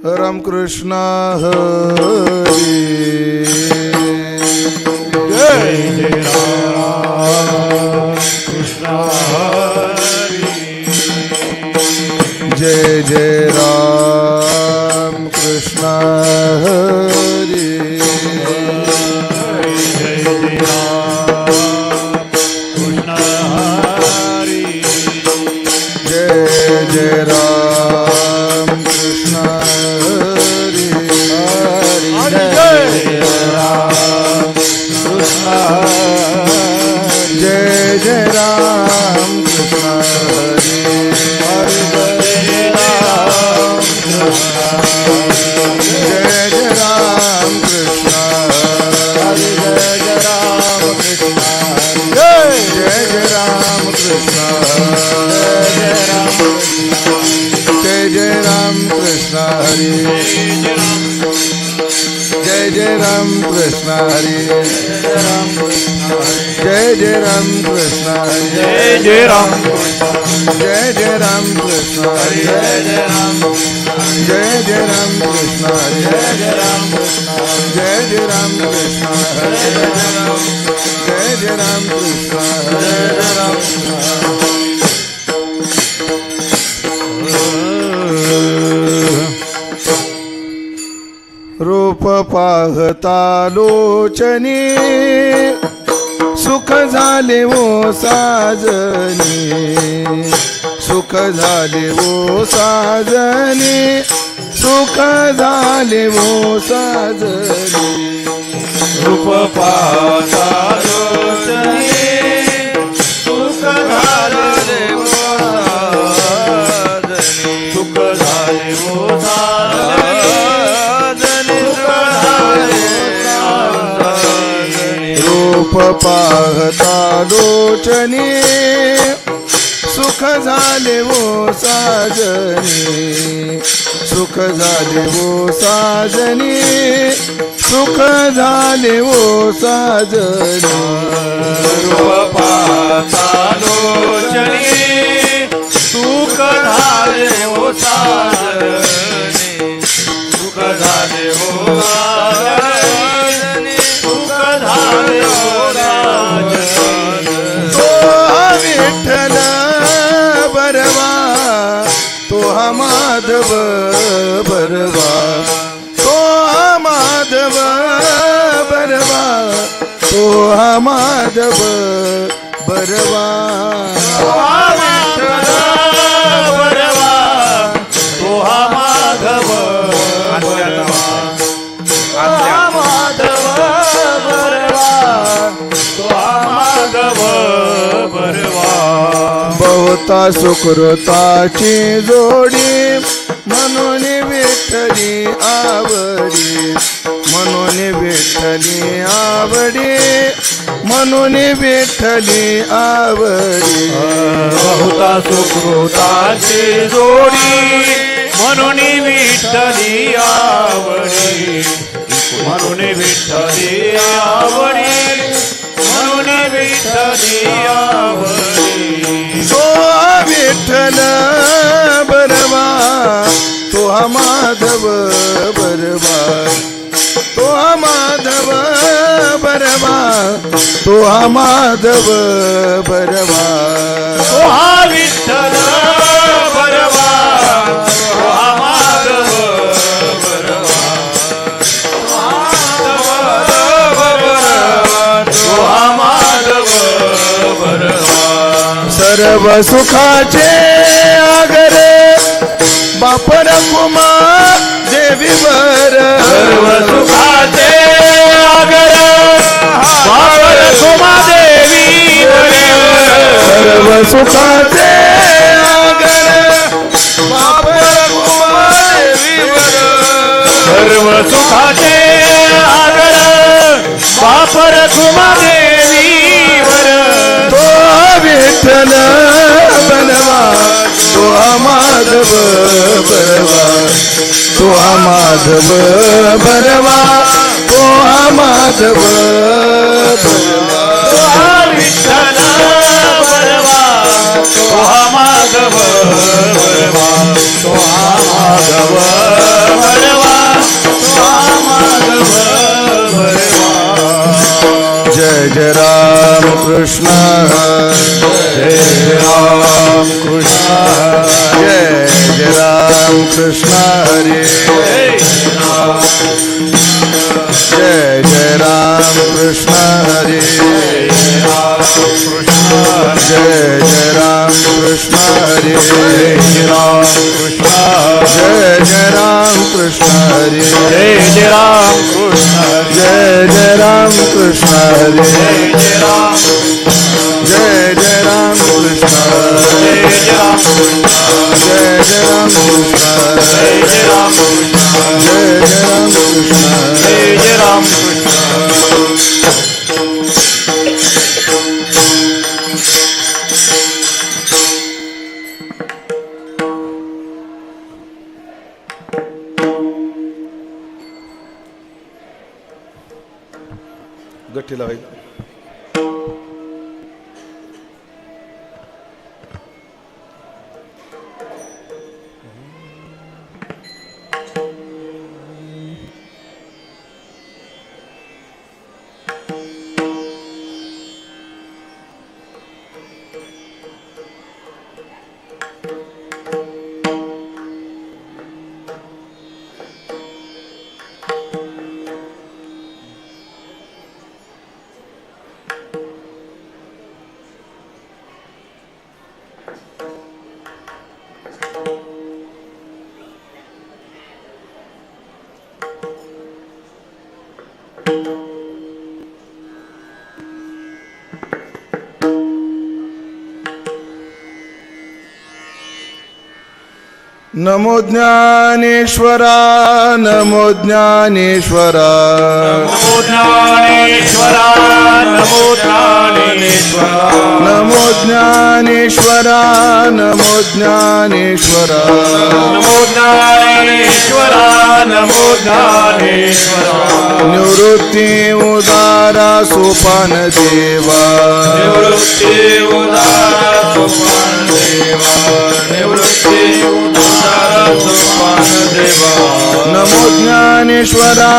राम कृष्ण हरी जय जय राम कृष्ण हरी जय जय राम कृष्ण हरी जय जय राम कृष्ण हरी जय जय राम कृष्ण हरी जय जय राम कृष्ण जय जय राम कृष्ण हरी जय जय राम कृष्ण हरी जय जय राम कृष्ण जय जय राम कृष्ण हरी जय जय राम कृष्ण हरी जय जय राम कृष्ण हरी जय जय राम जय जय राम कृष्ण हरी जय जय राम कृष्ण हरी जय जय राम कृष्ण हरी जय जय राम कृष्ण रूप पाहता लोचनी सुख झाले वो साजनी सुख झाले वो साजनी सुख झाले वो साजनी रूप पाहता लोचनी सुख झाले वो साजनी सुख झाले वो साजनी सुख झाले रूप पाहता लोचनी सुख झाले वो साजनी सुख झाले वो साजनी सुख झाले वो साजनी रूप पाहता लोचनी सुख झाले वो साजनी सुख झाले वो साजनी सुख झाले वो साजनी तो विठ्ठल बरवा तो माधव बरवा तो माधव बरवा तो माधव बरवा बहुता सुकृताची जोडी म्हणून विठ्ठली आवडी म्हणून विठ्ठली आवडी म्हणून विठ्ठली आवडी बहुता सुकृताची जोडी म्हणून विठ्ठली आवडी म्हणून विठ्ठली आवडी म्हणून विठ्ठली आवडी तो विठ्ठल बरवा तो माधव बरवा तो माधव बरवा तो माधव बरवा तो हा विठ्ठल बरवा तो हा माधव बरवा तो हा माधव बरवा सर्व सुखाचे आगरे बाप रखुमा देवीवर सर्व सुखाचे आगर बाप रखुमा देवीवर सर्व सुखाचे आगर बाप रखुमा देवीवर सर्व सुखाचे आगर बाप रखुमा देवीवर तो विठ्ठल बनवा तो माधव बरवा तो माधव बरवा तो माधव बरवा विठ्ठल बरवा तो माधव बरवा तो माधव कृष्ण जय राम कृष्ण जय जय राम कृष्ण हरे जय जय राम कृष्ण हरे जय जय राम कृष्ण हरे जय जय राम कृष्ण हरे जय जय राम कृष्ण जय जय राम कृष्ण हरे जय जय राम कृष्ण जय जय राम जय जय राम कृष्ण जय जय राम जय जय राम कृष्ण जय जय राम गठ्ठी लावायला नमो ज्ञानेश्वरा नमो ज्ञानेश्वरा नमो ज्ञानेश्वरा नमो ज्ञानेश्वरा नमो ज्ञानेश्वरा नमो ज्ञानेश्वरा नमो ज्ञानेश्वरा नमो ज्ञानेश्वरा निवृत्ती उदारा सोपान देवा निवृत्ती उदारा सोपान देवा निवृत्ती उदारा सोपान देवा नमो ज्ञानेश्वरा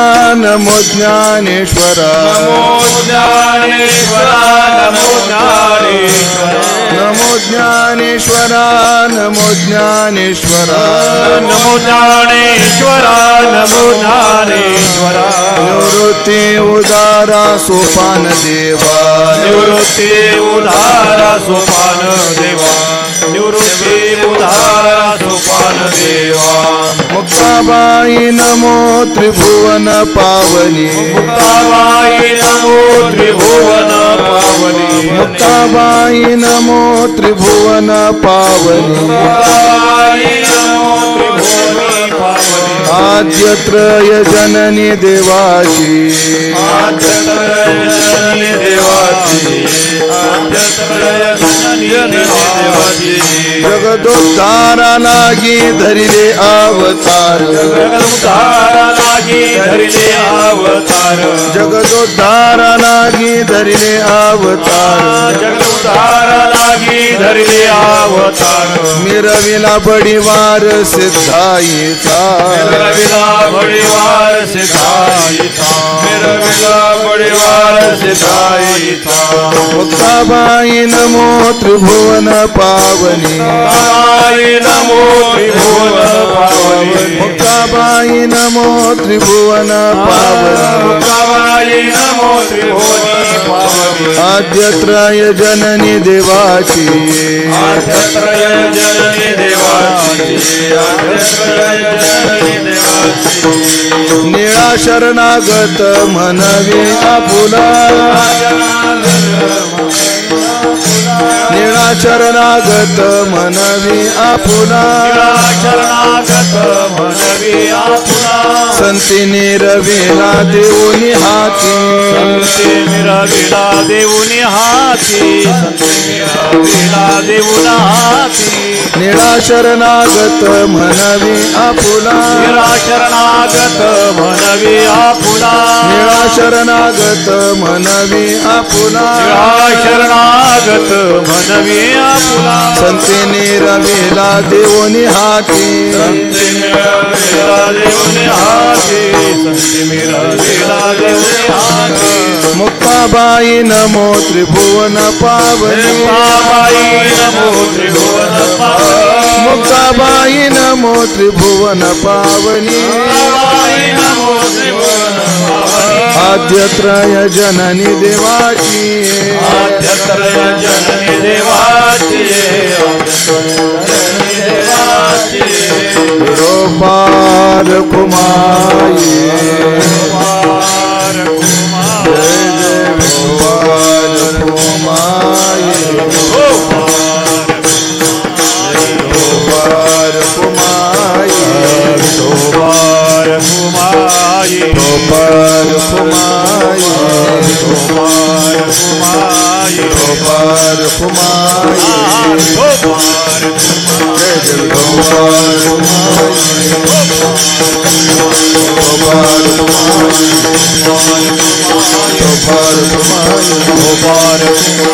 नमो ज्ञानेश्वरा नमो ज्ञानेश्वरा नमो ज्ञानेश्वरा नमो ज्ञानेश्वरा नमो ज्ञानेश्वरा नमो ज्ञानेश्वरा नमो ज्ञानेश्वरा निवृत्ती उदारा सोपान देवा निवृत्ती उदारा सोपान देवा निवृत्ती उदारा सोपान देवा मुक्ताबाई नमो त्रिभुवन पावनी मुक्ताबाई नमो त्रिभुवन पावनी मुक्ताबाई नमो त्रिभुवन पावनी मुक्ताबाई नमो त्रिभुवनी पावनी आद्यत्रय जननी देवाची आद्यत्रय देवाची आद्यत्रय देवाची जगदोद्धारा लागी धरिले अवतार जगदुद्धारा लागी धरिले अवतार जगदोद्धारा लागी धरिले अवतार जगदुद्धारा लागी धरिले अवतार मिरविला बडीवार सिद्धाईचा मिरविला बळीवार सिद्धाईचा मिरविला बळीवार सिद्धाईचा मुक्ताबाई नमो त्रिभुवन पावनी मुक्ताबाई नमो त्रिभुवन पावनी मुक्ताबाई नमो त्रिभुवन पावनी मुक्ताबाई नमो त्रिभुवनी पावनी आद्यत्रय जननी देवाची आद्यत्रय जननी देवाची आद्यत्रय जननी देवाची निळा शरणागत मनवी आपुला निळा शरणागत मनवी आपुला शरणागत मनवी आपुला संतीने रविला देऊनी हाती संते मिरविला देऊनी हाती संते मिरविला देऊन हाती निळा शरणागत मनवी आपुला निळा शरणागत मनवी आपुला निळा शरणागत मनवी आपुला निळा शरणागत मनवी आपुला संतीने रविला देऊनी हाती संते मिरविला देऊन हाती संते मिरविला देऊन हाती मुक्ताबाई नमो त्रिभुवन पावनी मुक्ताबाई नमो त्रिभुवन पावनी मुक्ताबाई नमो त्रिभुवन पावनी मुक्ताबाई नमो त्रिभुवन पावनी आद्यत्रय जननी देवाची आद्यत्रय जननी देवाची जननी देवाची निरोपार कुमाई पार जय जय विठोबार कुमाई निरोपार कुमाई कुमार कुमाई निरोपार कुमाई कुमार कुमाई निरोपार कुमाई कुमार जय जय विठोबार कुमाई निरोपार कुमाई निरोपार कुमाई कुमार निरोपार कुमाई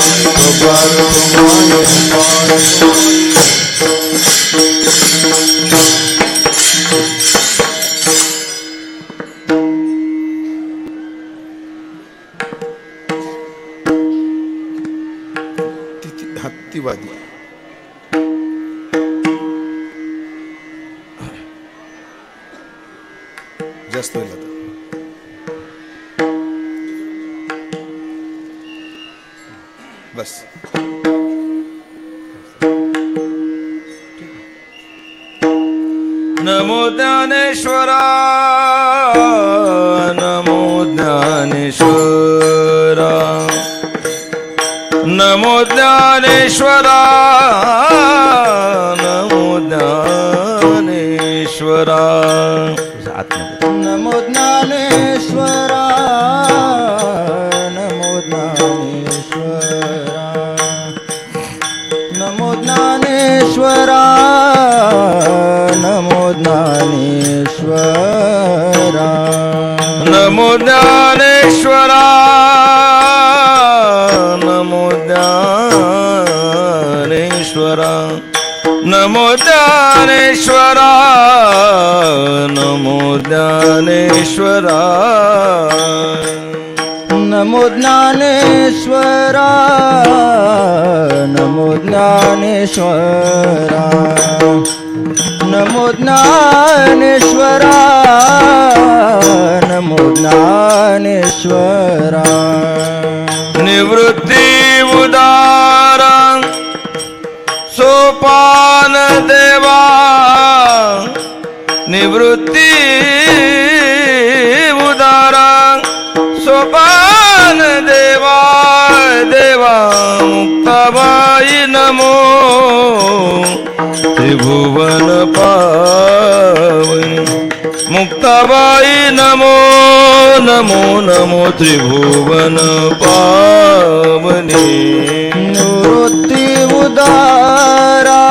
हत्तीवादी जास्त होईल आता बस नमो ज्ञानेश्वरा नमो ज्ञानेश्वरा नमो ज्ञानेश्वरा नमो ज्ञानेश्वरा नमो ज्ञानेश्वरा नमो ज्ञानेश्वरा नमो ज्ञानेश्वरा नमो ज्ञानेश्वरा नमो ज्ञानेश्वरा नमो ज्ञानेश्वरा नमो ज्ञानेश्वरा नमो ज्ञानेश्वरा नमो ज्ञानेश्वरा नमो ज्ञानेश्वरा नमो ज्ञानेश्वरा नमो ज्ञानेश्वरा निवृत्ती उदारा सोपान देवा निवृत्ती उदारा सोपान देवा देवा मुक्ताबाई नमो त्रिभुवन पावनी मुक्ताबाई नमो नमो नमो त्रिभुवन पावनी निवृत्ती उदारा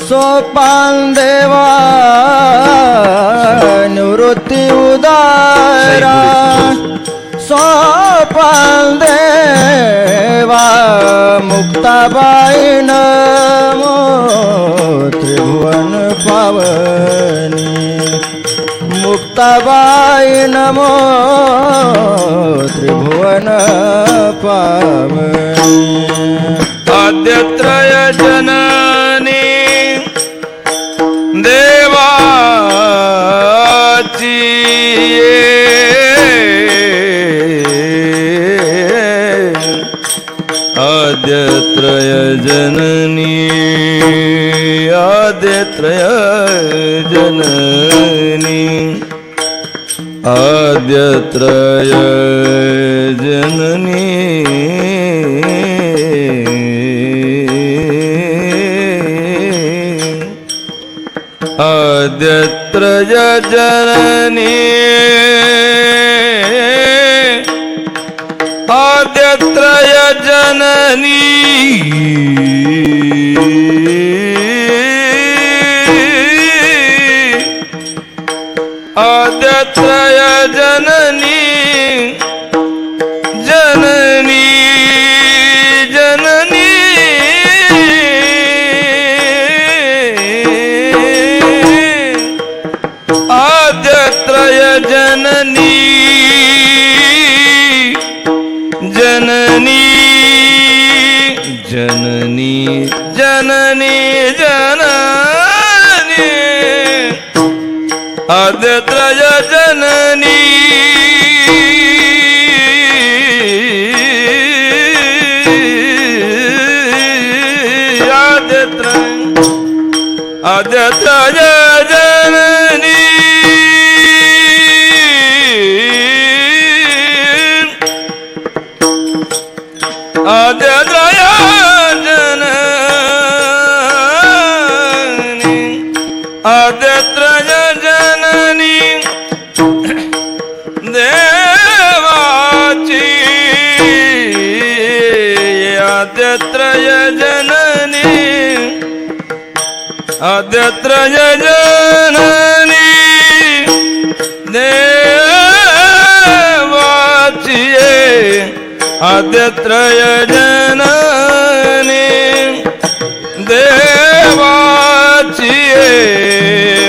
सोपान देवा निवृत्ती उदारा सोपान देवा मुक्ताबाई नमो त्रिभुवन पावनी मुक्ताबाई नमो त्रिभुवन पावनी आद्यत्रय जननी देवाची आद्यत्रय जननी आद्यत्रय जननी आद्यत्रय जननी आद्यत्रय जननी आद्यत्रय जननी आद्यत्रय जननी जननी जननी आद्यत्रय जननी जननी जननी आद्यत्रय जननी आद्यत्रय जननी आद्यत्रय जननी आद्यत्रय जननी देवाची आद्यत्रय जननी आद्यत्रय जननी देवाची आद्यत्रय जननी देवाची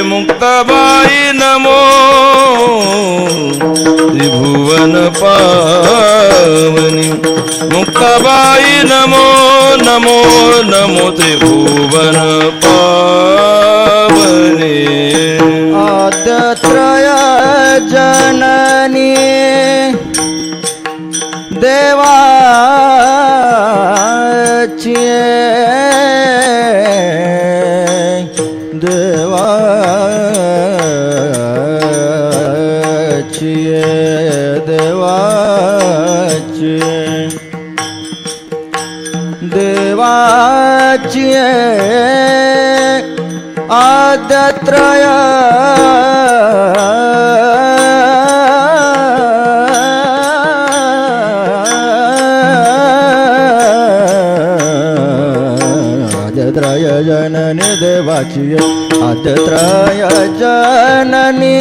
मुक्ताबाई नमो त्रिभुवन पावनी मुक्ताबाई नमो नमो नमो त्रिभुवन पावनी आद्यत्रय जननी देवाची देवाची देवाची देवाची आद्यत्रय आद्यत्रय जननी देवाची आद्यत्रय जननी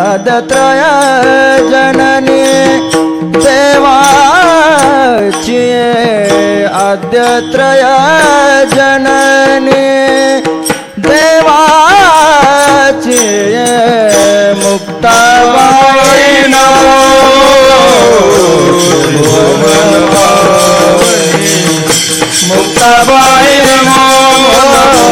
आद्यत्रय जननी देवाची आद्यत्रय जननी देवाची मुक्ताबाई नमो मुक्ताबाई नमो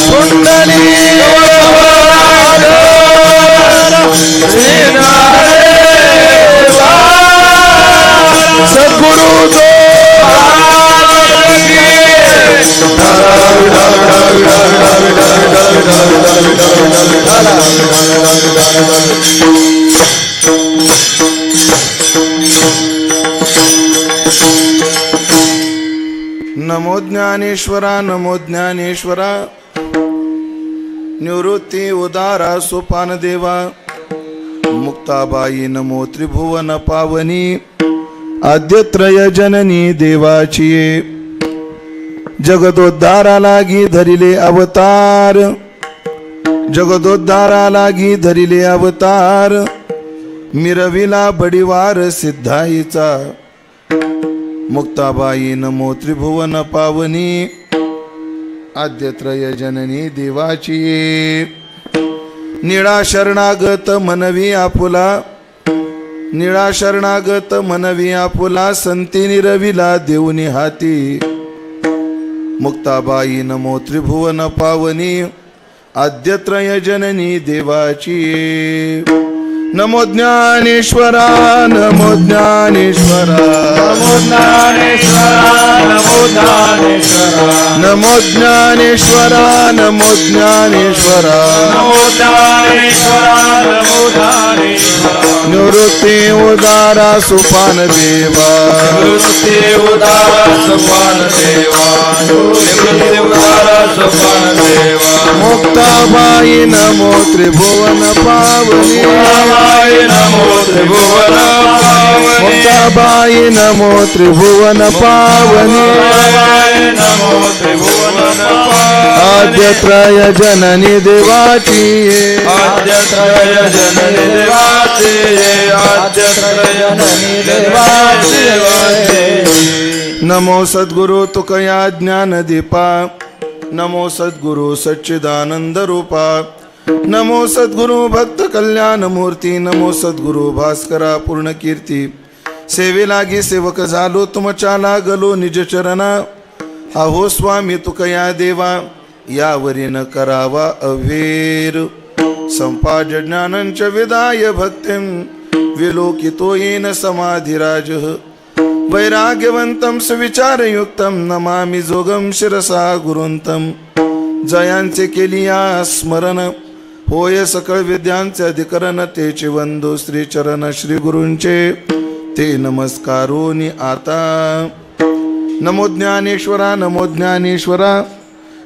कुंडली ज्ञानेश्वरा नमो ज्ञानेश्वरा निवृत्ती उदारा सोपान देवा मुक्ताबाई नमो त्रिभुवन पावनी आद्यत्रय जननी देवाची जगदोद्धारा लागी धरिले अवतार जगदोद्धारा लागी धरिले अवतार मिरविला बडिवार सिद्धाईचा मुक्ताबाई नमो त्रिभुवन पावनी आद्यत्रय जननी देवाची निळा शरणागत मनवी आपुला निळा शरणागत मनवी आपुला संती निरविला देऊनी हाती मुक्ताबाई नमो त्रिभुवन पावनी आद्यत्रय जननी देवाची नमो ज्ञानेश्वरा नमो ज्ञानेश्वरा नमो ज्ञानेश्वरा नमो ज्ञानेश्वरा नमो ज्ञानेश्वरा नमो ज्ञानेश्वरा नमो ज्ञानेश्वरा नमो ज्ञानेश्वरा निवृत्ती उदारा सुपान देवा निवृत्ती उदारा सोपान देवा निवृत्ती उदारा सोपान देवा मुक्ताबाई नमो त्रिभुवन पावनी नमो त्रिभुवन पावनी मुक्ताबाई नमो त्रिभुवन पावनी नमो त्रिभुवन आद्यत्रय जननी देवाची आद्यत्रय जननी देवाची आद्यत्रय जननी देवाची नमो सद्गुरु तुकया ज्ञानदीपा नमो सद्गुरु सच्चिदानंद रूपा नमो सद्गुरु भक्त कल्याण मूर्ती नमो सद्गुरु भास्करा पूर्ण कीर्ती सेवेलागी सेवक झालो तुमच्या लागलो निज चरणा अहो स्वामी तुकया देवा यावरी न करावा अवेर संपाज ज्ञानंच विदाय भक्तिं विलोकितो येन समाधिराज वैराग्यवंतं सुविचारयुक्तं नमामि जोगं शिरसा गुरुंतं जयांचे केलिया स्मरण होय सकळ विद्यांचे अधिकरण तेचे वंदो श्री चरण श्री गुरूंचे ते नमस्कारोनी आता नमो ज्ञानेश्वरा नमो ज्ञानेश्वरा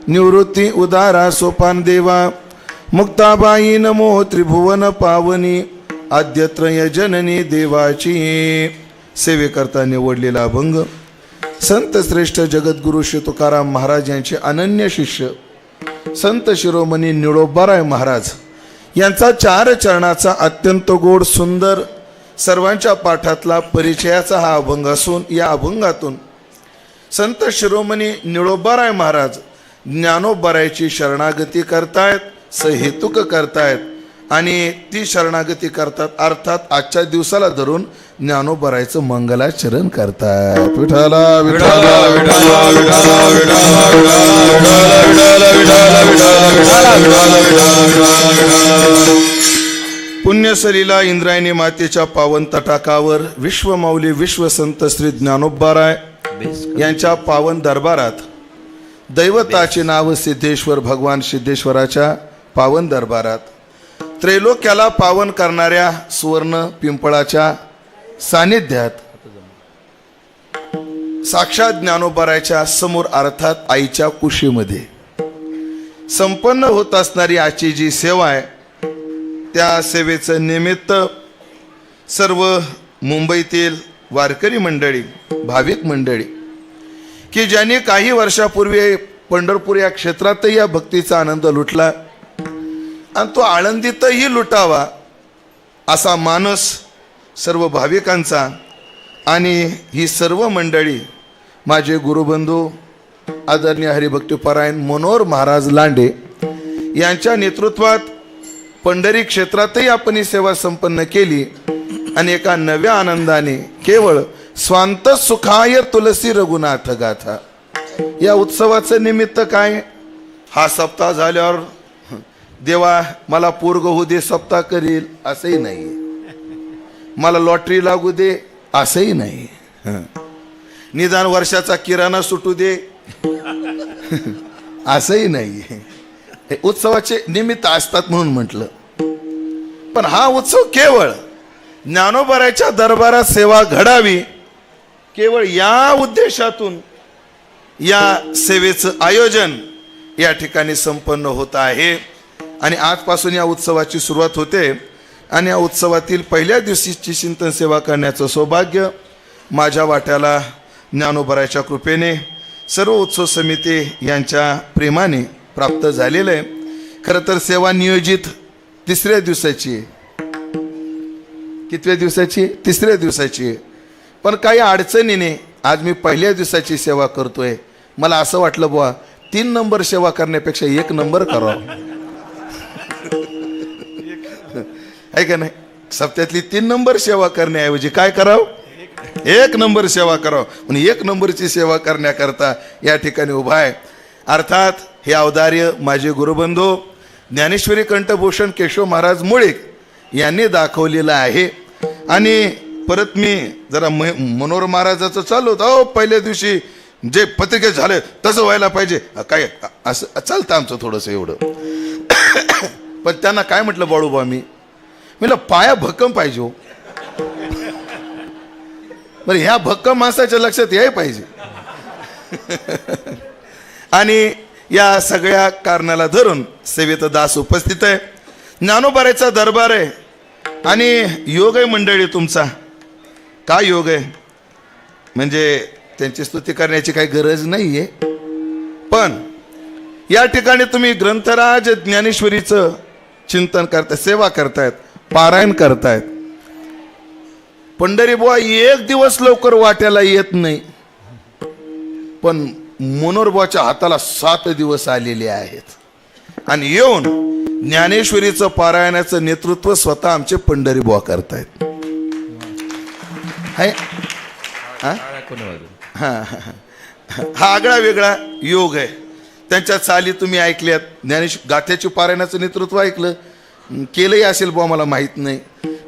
निवृत्ती उदारा सोपान देवा मुक्ताबाई नमो त्रिभुवन पावनी आद्यत्रय जननी देवाची सेवेकरता निवडलेला अभंग संत श्रेष्ठ जगद्गुरु श्री तुकाराम महाराज यांचे अनन्य शिष्य संत शिरोमणी निळोबाराय महाराज यांचा 4 चरणाचा अत्यंत गोड सुंदर सर्वांच्या पाठातला परिचयाचा हा अभंग असून या अभंगातून संत शिरोमणी निळोबाराय महाराज ज्ञानोबारायची शरणागती करतायत सहेतुक करतायत आणि ती शरणागती करतात अर्थात आजच्या दिवसाला धरून ज्ञानोबारायचं मंगलाचरण करतात विठाला विठाला विठाला विठाला पुण्यसलीला इंद्रायणी मातेच्या पावन तटाकावर विश्वमाऊली विश्वसंत श्री ज्ञानोबाराय यांच्या पावन दरबारात दैवताचे नाव सिद्धेश्वर भगवान सिद्धेश्वराच्या पावन दरबारात त्रैलोक्याला पावन करणाऱ्या सुवर्ण पिंपळाच्या सानिध्यात साक्षात ज्ञानोबारायच्या समोर अर्थात आईच्या कुशीमध्ये संपन्न होत असणारी आजची जी सेवा आहे त्या सेवेचं निमित्त सर्व मुंबईतील वारकरी मंडळी भाविक मंडळी की ज्यांनी काही वर्षापूर्वी पंढरपूर या क्षेत्रातही या भक्तीचा आनंद लुटला आणि तो आळंदीतही लुटावा असा मानस सर्व भाविकांचा आणि ही सर्व मंडळी माझे गुरुबंधू आदरणीय हरिभक्तीपरायण मनोहर महाराज लांडे यांच्या नेतृत्वात पंढरी क्षेत्रातही आपण ही सेवा संपन्न केली आणि एका नव्या आनंदाने केवळ स्वांत सुखाय तुलसी रघुनाथ गाथा या उत्सवाचं निमित्त काय हा सप्ताह झाल्यावर देवा मला पोरग होऊ दे सप्ताह करील असंही नाही मला लॉटरी लागू दे असंही नाही निदान वर्षाचा किराणा सुटू दे असंही नाही हे उत्सवाचे निमित्त असतात म्हणून म्हटलं पण हा उत्सव केवळ ज्ञानोबारायच्या दरबारात सेवा घडावी केवळ या उद्देशातून या सेवेचं आयोजन या ठिकाणी संपन्न होत आहे आणि आजपासून या उत्सवाची सुरुवात होते आणि या उत्सवातील पहिल्या दिवशीची चिंतन सेवा करण्याचं सौभाग्य माझ्या वाट्याला ज्ञानोबराच्या कृपेने सर्व उत्सव समिती यांच्या प्रेमाने प्राप्त झालेलं आहे. खरं तर सेवा नियोजित तिसऱ्या दिवसाची आहे. कितव्या दिवसाची? तिसऱ्या दिवसाची आहे. पण काही अडचणीने आज मी पहिल्या दिवसाची सेवा करतोय. मला असं वाटलं बुवा 3 नंबर सेवा करण्यापेक्षा 1 नंबर करावं. आहे का नाही? सप्त्यातली 3 नंबर सेवा करण्याऐवजी काय करावं? 1 नंबर सेवा करावं. पण 1 नंबरची सेवा करण्याकरता या ठिकाणी उभा आहे. अर्थात हे अवदार्य माझे गुरुबंधू ज्ञानेश्वरी कंठभूषण केशव महाराज मुळीक यांनी दाखवलेलं आहे. आणि परत मी जरा मनोहर महाराजाचं चालू होतं, अहो पहिल्या दिवशी जे पत्रिकेत झालं तसं व्हायला पाहिजे, काय असं चालतं आमचं थोडंसं एवढं. पण त्यांना काय म्हटलं बाळूबा, मी म्हटलं पाया भक्कम पाहिजे हो. बरं, ह्या भक्कम माणसाच्या लक्षात याय पाहिजे. आणि या सगळ्या कारणाला धरून सेवेत दास उपस्थित आहे. ज्ञानोबाराचा दरबार आहे आणि योग आहे मंडळी तुमचा. काय योग आहे म्हणजे त्यांची स्तुती करण्याची काही गरज नाही आहे. पण या ठिकाणी तुम्ही ग्रंथराज ज्ञानेश्वरीचं चिंतन करतायत, सेवा करतायत, पारायण करतायत. पंढरी बुवा 1 दिवस लवकर वाट्याला येत नाही, पण मनोहरबाच्या हाताला 7 दिवस आलेले आहेत आणि येऊन ज्ञानेश्वरीचं पारायणाचं नेतृत्व स्वतः आमचे पंढरी बुवा करतायत. हा आगळा वेगळा योग आहे. त्यांच्या चाली तुम्ही ऐकल्यात. गाथ्याची पारायणाचं नेतृत्व ऐकलं, केलंही असेल बुवा मला माहीत नाही.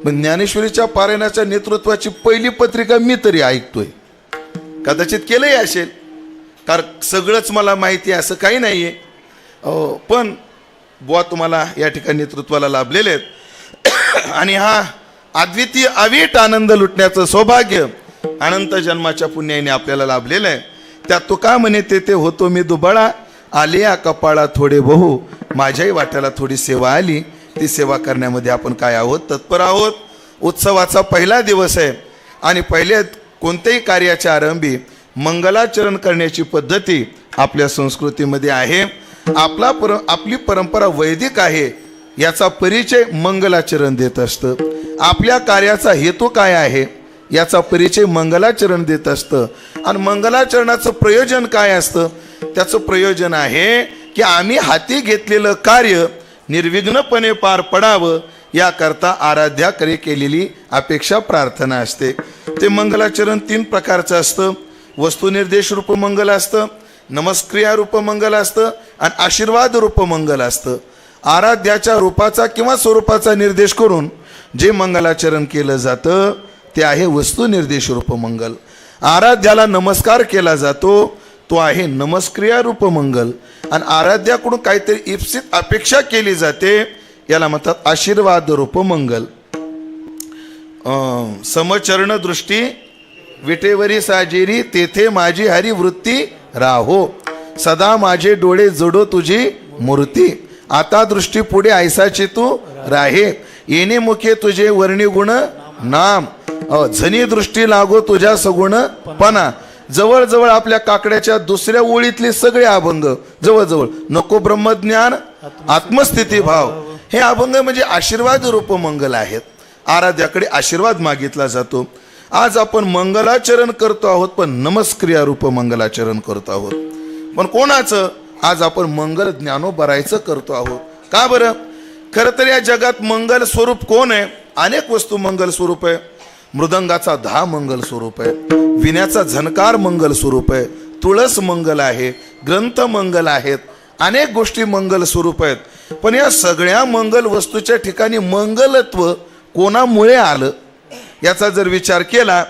पण ज्ञानेश्वरीच्या पारायणाच्या नेतृत्वाची पहिली पत्रिका मी तरी ऐकतोय. कदाचित केलंही असेल, कारण सगळंच मला माहिती आहे असं काही नाही आहे. पण बुवा तुम्हाला या ठिकाणी नेतृत्वाला लाभलेले आहेत आणि हा अद्वितीय अवीट आनंद लुटण्याचं सौभाग्य अनंत जन्माच्या पुण्याने आपल्याला लाभलेलं आहे. त्यात तो का म्हणे, ते होतो मी दुबळा, आले या कपाळा थोडे बहु, माझ्याही वाट्याला थोडी सेवा आली. ती सेवा करण्यामध्ये आपण काय आहोत? तत्पर आहोत. उत्सवाचा पहिला दिवस आहे आणि पहिल्या कोणत्याही कार्याच्या आरंभी मंगलाचरण करण्याची पद्धती आपल्या संस्कृतीमध्ये आहे. आपली परंपरा वैदिक आहे याचा परिचय मंगलाचरण देत असतं. आपल्या कार्याचा हेतू काय आहे याचा परिचय मंगलाचरण देत असतं. आणि मंगलाचरणाचं प्रयोजन काय असतं? त्याचं प्रयोजन आहे की आम्ही हाती घेतलेलं कार्य निर्विघ्नपणे पार पडावं याकरता आराध्याकडे केलेली अपेक्षा प्रार्थना असते. ते मंगलाचरण 3 प्रकारचं असतं. वस्तुनिर्देश रूप मंगल असतं, नमस्क्रिया रूप मंगल असतं आणि आशीर्वाद रूप मंगल असतं. आराध्याच्या रूपाचा किंवा स्वरूपाचा निर्देश करून जे मंगलाचरण केलं जातं ते आहे वस्तुनिर्देश रूप मंगल. आराध्याला नमस्कार केला जातो तो आहे नमस्क्रिया रूप मंगल. आणि आराध्याकडून काहीतरी इप्सित अपेक्षा केली जाते याला म्हणतात आशीर्वाद रूप मंगल. समचरण दृष्टी विटेवरी साजेरी, तेथे माझी हरी वृत्ती राहो, सदा माझे डोळे जडो तुझी मूर्ती, आता दृष्टी पुढे ऐसाची तू राहे, येणे मुखे तुझे वर्णी गुण नाम, झनी दृष्टी लागो तुझ्या सगुण पणा. जवळजवळ आपल्या काकड्याच्या दुसऱ्या ओळीतले सगळे अभंग जवळजवळ नको ब्रह्मज्ञान आत्मस्थिती भाव हे अभंग म्हणजे आशीर्वाद रूप मंगल आहेत. आराध्याकडे आशीर्वाद मागितला जातो. आज आपण मंगलाचरण करतो आहोत पण नमस्क्रिया रूप मंगलाचरण करतो आहोत. पण कोणाचं? आज आपण मंगल ज्ञानोबरायचं करतो आहोत. का बरं? खरं तर या जगात मंगल स्वरूप कोण आहे? अनेक वस्तू मंगल स्वरूप आहे. मृदंगाचा 10 मंगल स्वरूप आहे, विण्याचा झनकार मंगल स्वरूप आहे, तुळस मंगल आहे, ग्रंथ मंगल आहेत, अनेक गोष्टी मंगल स्वरूप आहेत. पण या सगळ्या मंगल वस्तूच्या ठिकाणी मंगलत्व कोणामुळे आलं याचा जर विचार केला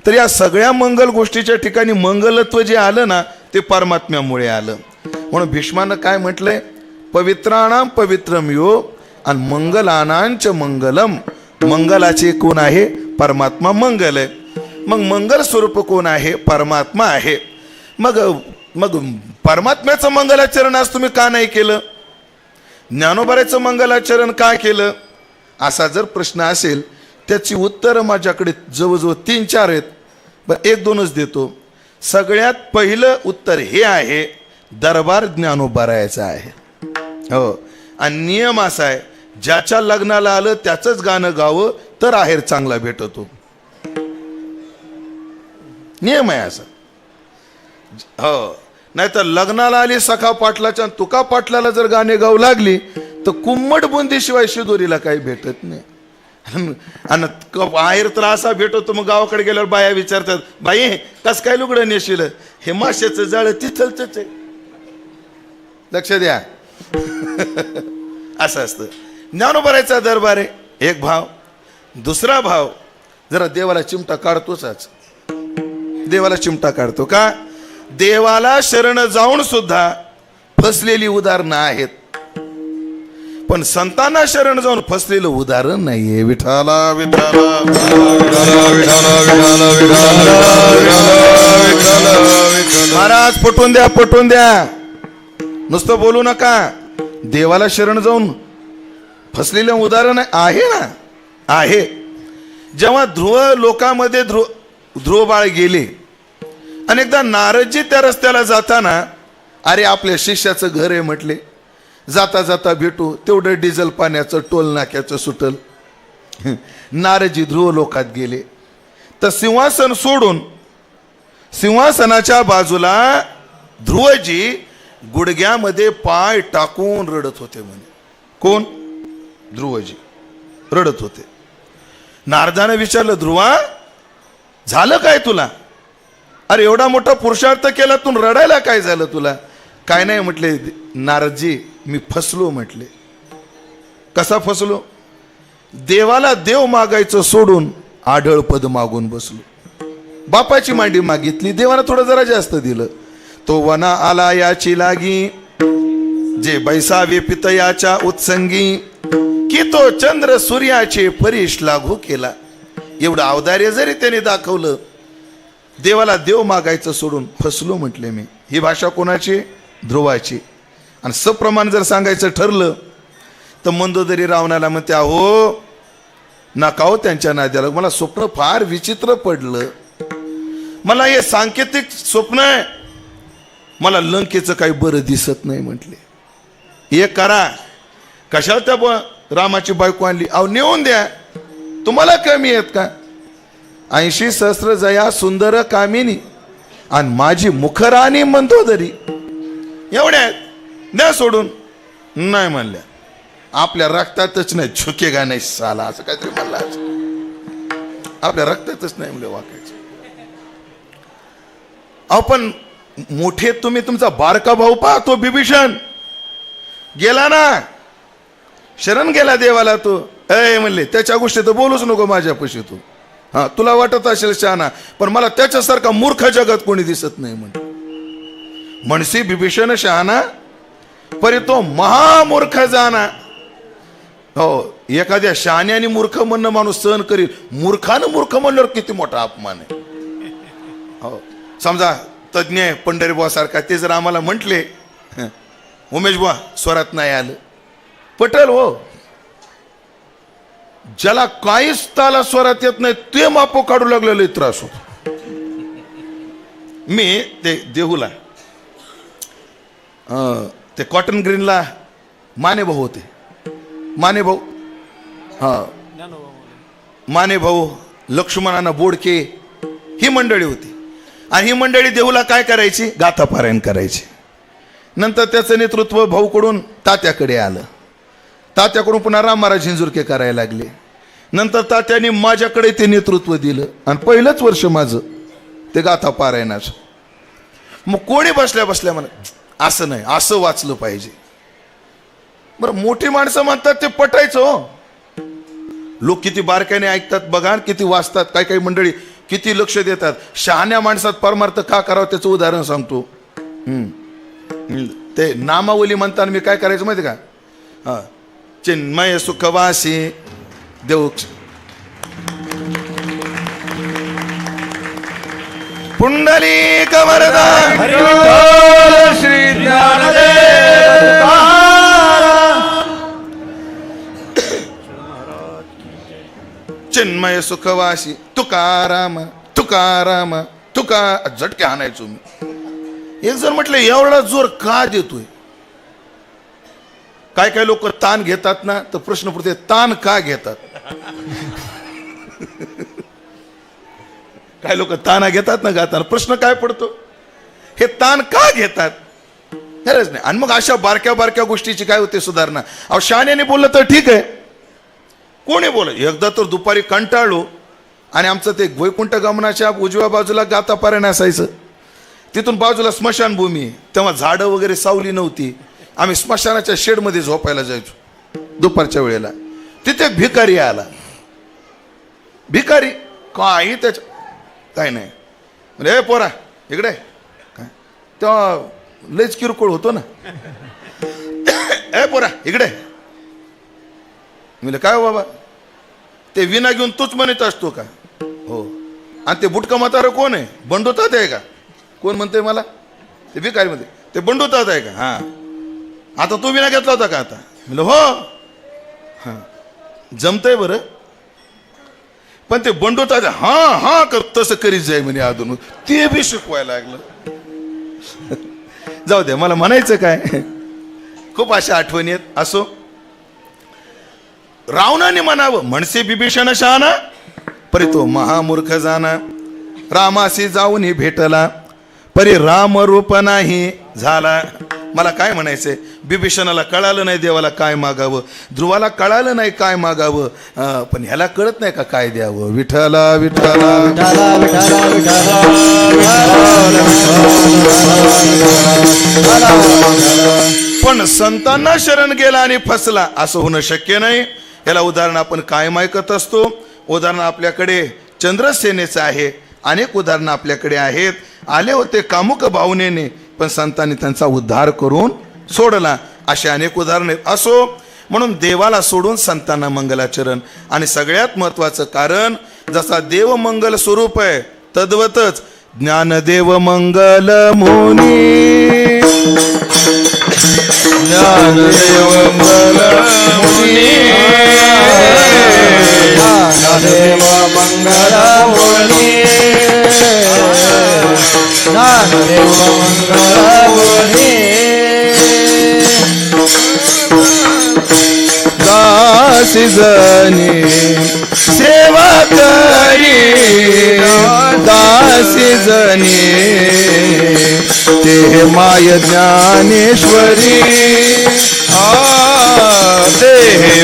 तर या सगळ्या मंगल गोष्टीच्या ठिकाणी मंगलत्व जे आलं ना ते परमात्म्यामुळे आलं. म्हणून भीष्मानं काय म्हटलंय? पवित्राणाम पवित्रम यो आणि मंगलानांच मंगलम. मंगलाचे कोण आहे? परमात्मा मंगल आहे. मग मंगल स्वरूप कोण आहे? परमात्मा आहे. मग मग परमात्म्याचं मंगलाचरण आज तुम्ही का नाही केलं? ज्ञानोबाराचं मंगलाचरण का केलं? असा जर प्रश्न असेल त्याची उत्तरं माझ्याकडे जवळजवळ 3-4 आहेत, पण 1-2च देतो. सगळ्यात पहिलं उत्तर हे आहे, दरबार ज्ञानोबारायचा आहे. हो, आणि नियम असा आहे, ज्याच्या लग्नाला आलं त्याचंच गाणं गावं तर आहेर चांगला भेटतो. नियम आहे असा. हो, नाही तर लग्नाला आली सखा पाटलाच्या तुका पाटलाला जर गाणे गाऊ लागली तर कुम्मट बुंदीशिवाय शिदोरीला काही भेटत नाही. आणि आहेर तर असा भेटतो, मग गावाकडे गेल्यावर बाया विचारतात, बाई कस काय लुगडं नेशील? हे माशाचं जाळ तिथलच आहे. लक्ष द्या. असं असतं. ज्ञानोबारायचा दरबार आहे, एक भाव. दुसरा भाव, जरा देवाला चिमटा काढतोच. देवाला चिमटा काढतो का? देवाला शरण जाऊन सुद्धा फसलेली उदाहरणं आहेत, पण संतांना शरण जाऊन फसलेलं उदाहरण नाहीये. विठाला विठाला महाराज, पटवून द्या, पटवून द्या, नुसतं बोलू नका. देवाला शरण जाऊन फसलेलं उदाहरण आहे ना, आहे. जेव्हा ध्रुव लोकांमध्ये ध्रुव बाळ गेले, अनेकदा नारदजी त्या रस्त्याला जाताना, अरे आपल्या शिष्याचं घर आहे म्हटले, जाता जाता भेटू, तेवढं डिझेल पाण्याचं टोल नाक्याचं सुटल. नारदजी ध्रुव लोकात गेले तर सिंहासन सोडून सिंहासनाच्या बाजूला ध्रुवजी गुडघ्यामध्ये पाय टाकून रडत होते म्हणे. कोण? ध्रुवजी रडत होते. नारदाने विचारलं, ध्रुवा झालं काय तुला? अरे एवढा मोठा पुरुषार्थ केला, तू रडायला काय झालं तुला? काय नाही म्हटले नारदजी, मी फसलो म्हटले. कसा फसलो? देवाला देव मागायचं सोडून आढळ पद मागून बसलो. बापाची मांडी मागितली, देवाला थोडं जरा जास्त दिलं. तो वना आला याची लागी, जे बैसावे पितयाच्या उत्संगी, की तो चंद्र सूर्याचे परीश लागू केला. एवढं औदार्य जरी त्याने दाखवलं, देवाला देव मागायचं सोडून फसलो म्हटले मी. ही भाषा कोणाची? ध्रुवाची. आणि सप्रमाण जर सांगायचं ठरलं तर मंदोदरी रावणाला म्हणते, अहो नका हो त्यांच्या नाद्याला, मला स्वप्न फार विचित्र पडलं, मला हे सांकेतिक स्वप्न आहे, मला लंकेचं काही बरं दिसत नाही म्हटले. हे करा. कशाला त्या रामाची बायको आणली? अहो नेऊन द्या, तुम्हाला कमी आहेत का? 80 सहस्र जया सुंदर कामिनी आणि माझी मुखराणी मंदोदरी एवढ्या आहेत, द्या सोडून. नाही म्हणल्या, आपल्या रक्तातच नाही, झुकेगा नाही साला, असं काहीतरी म्हणला. आपल्या रक्तातच नाही म्हणजे वाकायचं. अहो पण मोठे तुम्ही, तुमचा बारका भाऊ पहा, तो बिभीषण गेला ना, शरण गेला देवाला. तो म्हणले त्याच्या गोष्टी तर बोलूच नको माझ्यापाशी तू. हा, तुला वाटत असेल शहाणा, पण मला त्याच्यासारखा मूर्ख जगात कोणी दिसत नाही म्हण. म्हणसी बिभीषण शहाणा, परी तो महामूर्ख जाना. हो, एखाद्या शहाण्याने मूर्ख म्हणणं माणूस सहन करील, मूर्खानं मूर्ख म्हणल्यावर किती मोठा अपमान आहे. हो, समजा तज्ञ पंढरी बुवा सारखा ते जर आम्हाला म्हटले, उमेश बुवा स्वरात नाही आलं, पटेल हो. ज्याला काहीच ताला स्वरात येत नाही ते मापो काढू लागलेलं त्रास होतो. मी ते देहूला ते कॉटन ग्रीनला माने भाऊ होते. माने भाऊ, हा माने भाऊ, लक्ष्मणाना बोडके, ही मंडळी होती. आणि ही मंडळी देहूला काय करायची? गाथा पारायण करायची. नंतर त्याचं नेतृत्व भाऊकडून तात्याकडे आलं. तात्याकडून पुन्हा राम महाराज झिंजुरके करायला लागले. नंतर तात्याने माझ्याकडे ते नेतृत्व दिलं आणि पहिलंच वर्ष माझं ते गाथा पारायणाचं. मग कोणी बसल्या बसल्या म्हणा, असं नाही, असं वाचलं पाहिजे. बरं, मोठी माणसं म्हणतात ते पटायचं हो. लोक किती बारकाईने ऐकतात बघा, किती वाचतात. काही काही मंडळी किती लक्ष देतात. शहाण्या माणसात परमार्थ का करावं त्याचं उदाहरण सांगतो. ते नामावली म्हणताना मी काय करायचं माहिती का? हा, चिन्मय सुखवासी देव पुंडलिक वरदा हरी विठ्ठल श्री ज्ञानदेव तुकाराम. चिन्मय सुखवासी तुकाराम तुकाराम तुका झटके हाणायचो मी. एक जण म्हटलं एवढा जोर का देतोय. काय काय लोक ताण घेतात ना, तर प्रश्न पडते ताण का घेतात. काय लोक ताना घेतात ना गाताना, प्रश्न काय पडतो हे ताण का घेतात. खरंच नाही. आणि मग अशा बारक्या बारक्या गोष्टीची काय होते सुधारणा. अहो शहाण्याने बोललं तर ठीक आहे, कोणी बोल. एकदा तर दुपारी कंटाळलो आणि आमचं ते वैकुंठ गमनाच्या उजव्या बाजूला गातापारायण असायचं. तिथून बाजूला स्मशानभूमी आहे. तेव्हा झाडं वगैरे सावली नव्हती. आम्ही स्मशानाच्या शेडमध्ये झोपायला जायचो दुपारच्या वेळेला. तिथे एक भिकारी आला. भिकारी काही त्याच्या काय नाही म्हणजे पोरा इकडे काय, तेव्हा लयच किरकोळ होतो ना. ए पोरा इकडे. म्हणजे काय हो बाबा, ते विना घेऊन तूच म्हणत असतो का. हो. आणि ते बुटका म्हातारं कोण आहे, बंडूतात आहे का. कोण म्हणते मला, ते भिकारी म्हणते ते बंडूतात आहे का. हा आता तू विना घेतला होता का आता. म्हणलं हो. हा जमतंय बरं, पण ते बंडूतात हा हा कर तसं करीत जाय म्हणे अजून. ते बी शिकवायला लागलं. जाऊ दे, मला म्हणायचं काय, खूप अशा आठवणी आहेत. असो, रावणाने म्हणावं म्हणसे बिभीषण शहाणा, परी तो महामूर्ख जाना. रामाशी जाऊन भेटला, परी राम रूप नाही झाला. मला काय म्हणायचंय, बिभीषणाला कळालं नाही देवाला काय मागावं, ध्रुवाला कळालं नाही काय मागावं, पण ह्याला कळत नाही का काय द्यावं. विठ्ठला विठ्ठला पण संतांना शरण गेला आणि फसला असं होणं शक्य नाही. याला उदाहरण आपण कायम ऐकत असतो. उदाहरण आपल्याकडे चंद्रसेनेचं आहे, अनेक उदाहरणं आपल्याकडे आहेत. आले होते कामुक भावनेने, पण संतांनी त्यांचा उद्धार करून सोडला. असे अनेक उदाहरणे आहेत. असो, म्हणून देवाला सोडून संतांना मंगलाचरण. आणि सगळ्यात महत्वाचं कारण, जसा देव मंगल स्वरूप आहे तद्वतच ज्ञानदेव मंगल मुनी. ज्ञानदेव मंगल मुनी. ज्ञानदेव मंगल मुनी. ज्ञानदेव मंगल मुनी. दासी जनी सेवा करी, दासी जनी ते माय ज्ञानेश्वरी. ते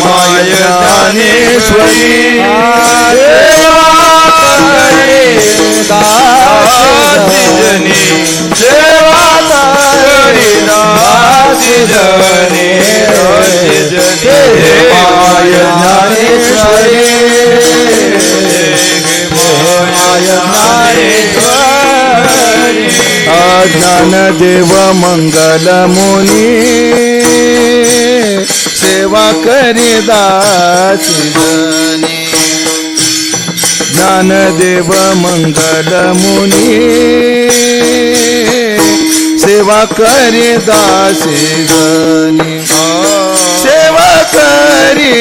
माय ज्ञानेश्वरी. दासी जनी सेवा करी, दासी जनी माय ज्ञानेश्वरी. माय ज्ञानेश्वरी. ज्ञानदेव मंगल मुनी सेवा करी दासी जनी. ज्ञानदेव मंगल मुनी सेवा करी दासी जनी. सेवा करी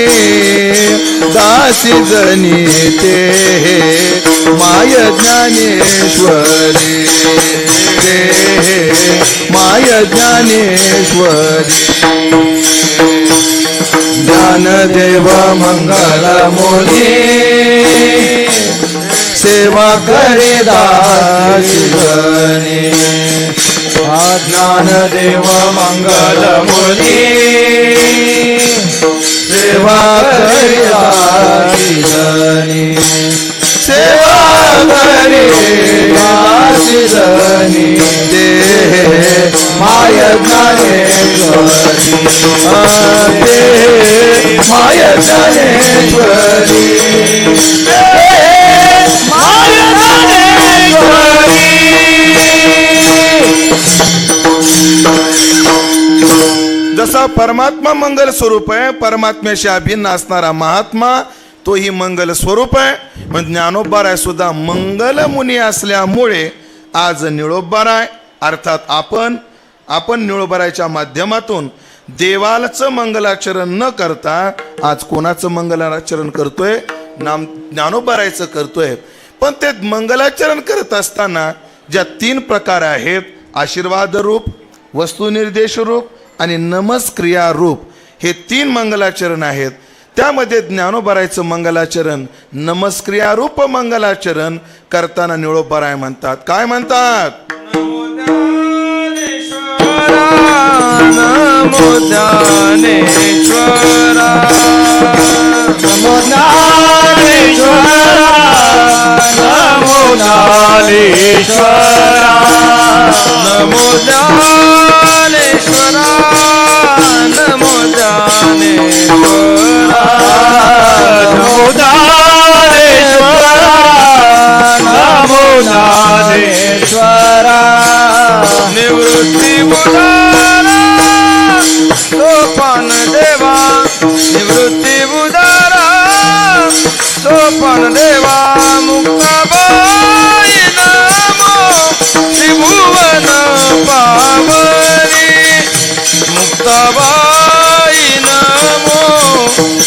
दासी जनी ते माय ज्ञानेश्वरी. ते माय ज्ञानेश्वरी. ज्ञानदेव मंगल मुनी सेवा करे दासी जनी. ज्ञानदेव मंगल मुनी सेवा करे दासी जनी. सेवा करे दासी जनी ते माय ज्ञानेश्वरी. ते माय ज्ञानेश्वरी. माय ज्ञानेश्वरी. जसा परमात्मा मंगल स्वरूप आहे, परमात्म्याशी अभिन्न असणारा महात्मा तोही मंगल स्वरूप आहे. पण ज्ञानोबा राय सुद्धा मंगल मुनी असल्यामुळे आज निळोबाराय अर्थात आपण निळोबारायच्या माध्यमातून देवाचं मंगलाचरण न करता आज कोणाचं मंगलाचरण करतोय? ज्ञानोबारायचं करतोय. पण ते मंगलाचरण करत असताना ज्या 3 प्रकार आहेत, आशीर्वाद रूप, वस्तुनिर्देश रूप आणि नमस्क्रिया रूप, हे 3 मंगलाचरण आहेत. त्यामध्ये ज्ञानोबारायचं मंगलाचरण नमस्क्रिया रूप मंगलाचरण करताना निळोबाराय म्हणतात. काय म्हणतात? नमो ज्ञानेश्वरा, नमो ज्ञानेश्वरा, नमो ज्ञानेश्वरा, नमो ज्ञानेश्वरा, नमो ज्ञानेश्वरा, नमो ज्ञानेश्वरा, नमो ज्ञानेश्वरा, निवृत्ती उदारा सोपान देवा, निवृत्ती उदारा सोपान देवा, मुक्ताबाई नमो त्रिभुवन पावनी, मुक्ताबाई नमो